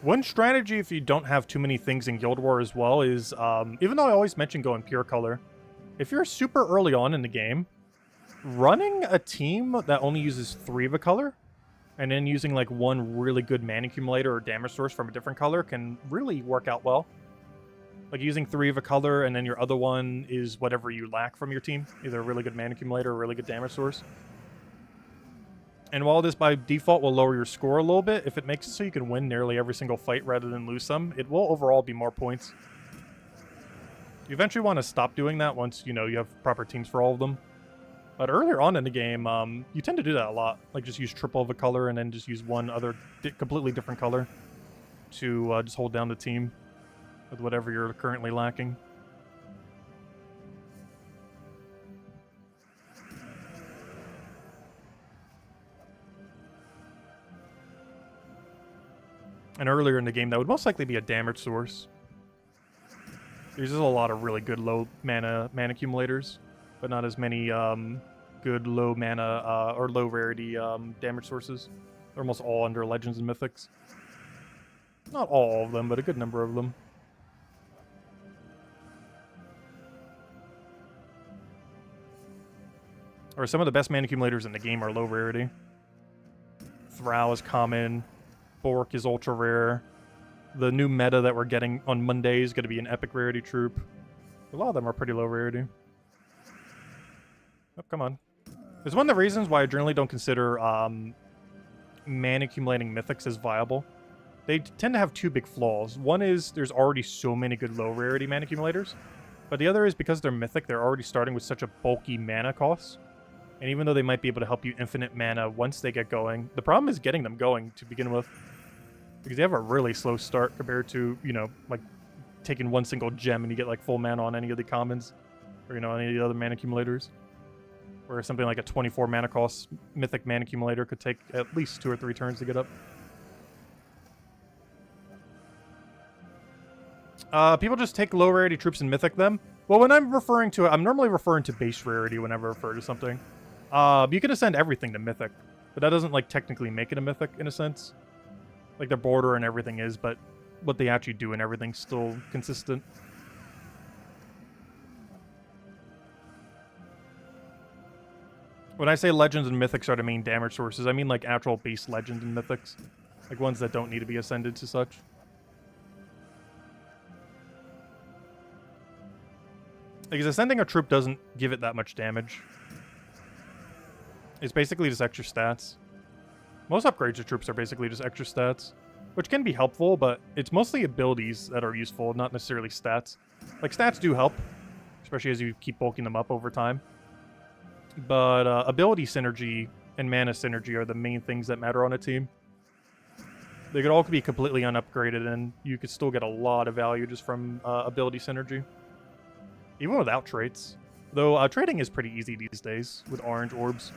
One strategy if you don't have too many things in Guild War as well is, even though I always mention going pure color, if you're super early on in the game, running a team that only uses 3 of a color, and then using like one really good mana accumulator or damage source from a different color can really work out well. Like using 3 of a color and then your other one is whatever you lack from your team. Either a really good mana accumulator or a really good damage source. And while this by default will lower your score a little bit, if it makes it so you can win nearly every single fight rather than lose some, it will overall be more points. You eventually want to stop doing that once, you know, you have proper teams for all of them. But earlier on in the game, you tend to do that a lot. Like, just use triple of a color and then just use one other completely different color to just hold down the team with whatever you're currently lacking. And earlier in the game, that would most likely be a damage source. There's just a lot of really good low mana accumulators, but not as many good low mana or low rarity damage sources. They're almost all under Legends and Mythics. Not all of them, but a good number of them. Or some of the best mana accumulators in the game are low rarity. Thrall is common. Bork is ultra rare. The new meta that we're getting on Monday is going to be an epic rarity troop. A lot of them are pretty low rarity. Oh, come on. It's one of the reasons why I generally don't consider mana accumulating mythics as viable. They tend to have two big flaws. One is there's already so many good low rarity mana accumulators. But the other is because they're mythic, they're already starting with such a bulky mana cost. And even though they might be able to help you infinite mana once they get going, the problem is getting them going to begin with. Because they have a really slow start compared to, you know, like taking one single gem and you get like full mana on any of the commons. Or, you know, any of the other mana accumulators. Where something like a 24 mana cost mythic mana accumulator could take at least 2 or 3 turns to get up. People just take low rarity troops and mythic them. Well, when I'm referring to it, I'm normally referring to base rarity whenever I refer to something. You can ascend everything to mythic, but that doesn't like technically make it a mythic in a sense. Like their border and everything is, but what they actually do and everything's still consistent. When I say legends and mythics are the main damage sources, I mean like actual base legends and mythics. Like ones that don't need to be ascended to such. Because ascending a troop doesn't give it that much damage. It's basically just extra stats. Most upgrades to troops are basically just extra stats, which can be helpful, but it's mostly abilities that are useful, not necessarily stats. Like, stats do help, especially as you keep bulking them up over time. But ability synergy and mana synergy are the main things that matter on a team. They could all be completely unupgraded, and you could still get a lot of value just from ability synergy. Even without traits. Though trading is pretty easy these days with orange orbs.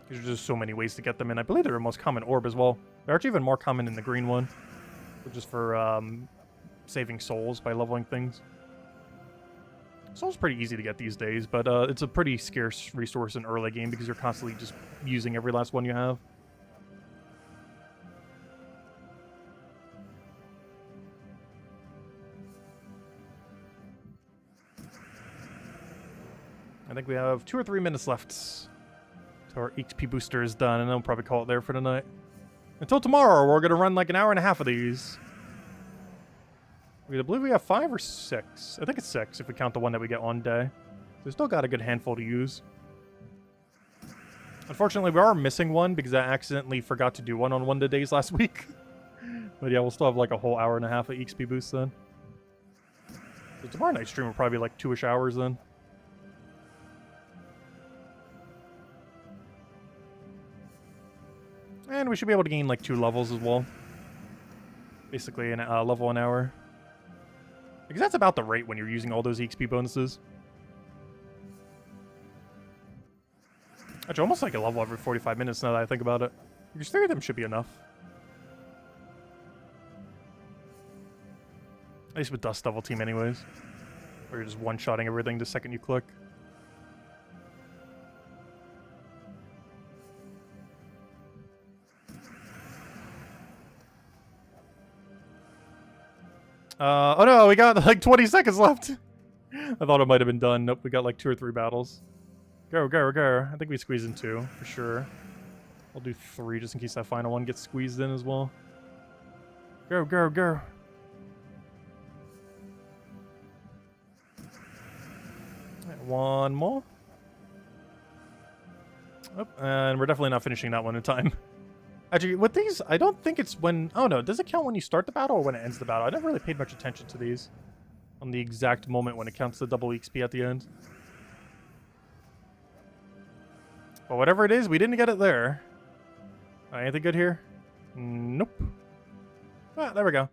There's just so many ways to get them in. I believe they're the most common orb as well. They're actually even more common in the green one. Which is for saving souls by leveling things. Soul's pretty easy to get these days, but it's a pretty scarce resource in early game because you're constantly just using every last one you have. I think we have 2 or 3 minutes left till our XP booster is done, and then we'll probably call it there for tonight. Until tomorrow, we're going to run like an hour and a half of these. I believe we have 5 or 6. I think it's 6 if we count the one that we get one day. So we still got a good handful to use. Unfortunately, we are missing one because I accidentally forgot to do one on one of the days last week. But yeah, we'll still have like a whole hour and a half of XP boost then. So tomorrow night's stream will probably be like 2-ish hours then. And we should be able to gain like 2 levels as well. Basically a level an hour. Because that's about the rate when you're using all those EXP bonuses. Actually, almost like a level every 45 minutes now that I think about it. Because 3 of them should be enough. At least with Dust Devil Team anyways. Where you're just one-shotting everything the second you click. Oh no, we got like 20 seconds left. I thought it might have been done. Nope, we got like 2 or 3 battles. Go. I think we squeeze in 2 for sure. I'll do 3 just in case that final one gets squeezed in as well. Go. Right, one more. Oh, and we're definitely not finishing that one in time. Actually, with these, I don't think it's when... Oh, no. Does it count when you start the battle or when it ends the battle? I never really paid much attention to these. On the exact moment when it counts the double XP at the end. But whatever it is, we didn't get it there. Anything good here? Nope. Ah, there we go.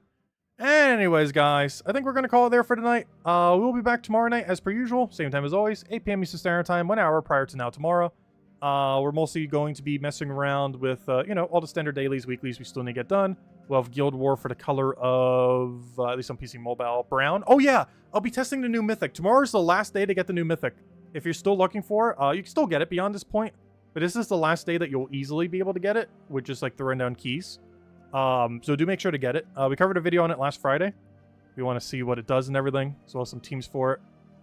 Anyways, guys, I think we're going to call it there for tonight. We'll be back tomorrow night as per usual. Same time as always. 8 p.m. Eastern Standard Time, 1 hour prior to now tomorrow. We're mostly going to be messing around with, you know, all the standard dailies, weeklies we still need to get done. We'll have Guild War for the color of, at least on PC Mobile, brown. Oh yeah, I'll be testing the new Mythic. Tomorrow's the last day to get the new Mythic. If you're still looking for it, you can still get it beyond this point. But this is the last day that you'll easily be able to get it, with just like throwing down keys. So do make sure to get it. We covered a video on it last Friday. If you want to see what it does and everything, as well as some teams for it.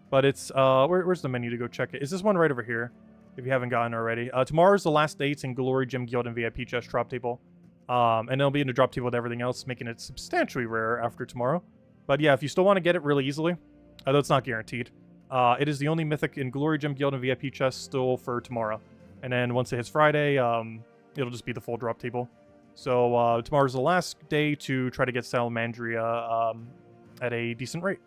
But it's, where's the menu to go check it? Is this one right over here? If you haven't gotten it already. Tomorrow's the last day. It's in Glory, Gym Guild, and VIP Chest drop table. And it'll be in the drop table with everything else, making it substantially rarer after tomorrow. But yeah, if you still want to get it really easily, although it's not guaranteed, it is the only Mythic in Glory, Gym Guild, and VIP Chest still for tomorrow. And then once it hits Friday, it'll just be the full drop table. So tomorrow's the last day to try to get Salamandria at a decent rate.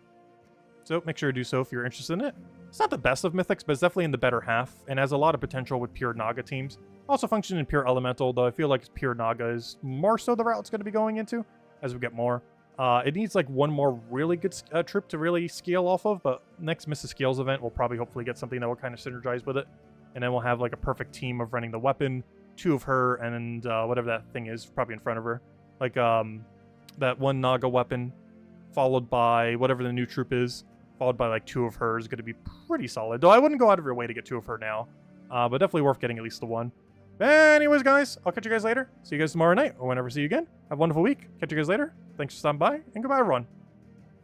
So make sure to do so if you're interested in it. It's not the best of Mythics, but it's definitely in the better half, and has a lot of potential with pure Naga teams. Also functions in pure Elemental, though I feel like pure Naga is more so the route it's going to be going into as we get more. It needs like one more really good troop to really scale off of, but next Mrs. Scales event, we'll probably hopefully get something that will kind of synergize with it. And then we'll have like a perfect team of running the weapon, 2 of her, and whatever that thing is, probably in front of her. Like that one Naga weapon, followed by whatever the new troop is, followed by like 2 of her is going to be pretty solid. Though I wouldn't go out of your way to get 2 of her now, but definitely worth getting at least the 1. Anyways, guys, I'll catch you guys later. See you guys tomorrow night, or whenever I see you again. Have a wonderful week. Catch you guys later. Thanks for stopping by, and goodbye, everyone.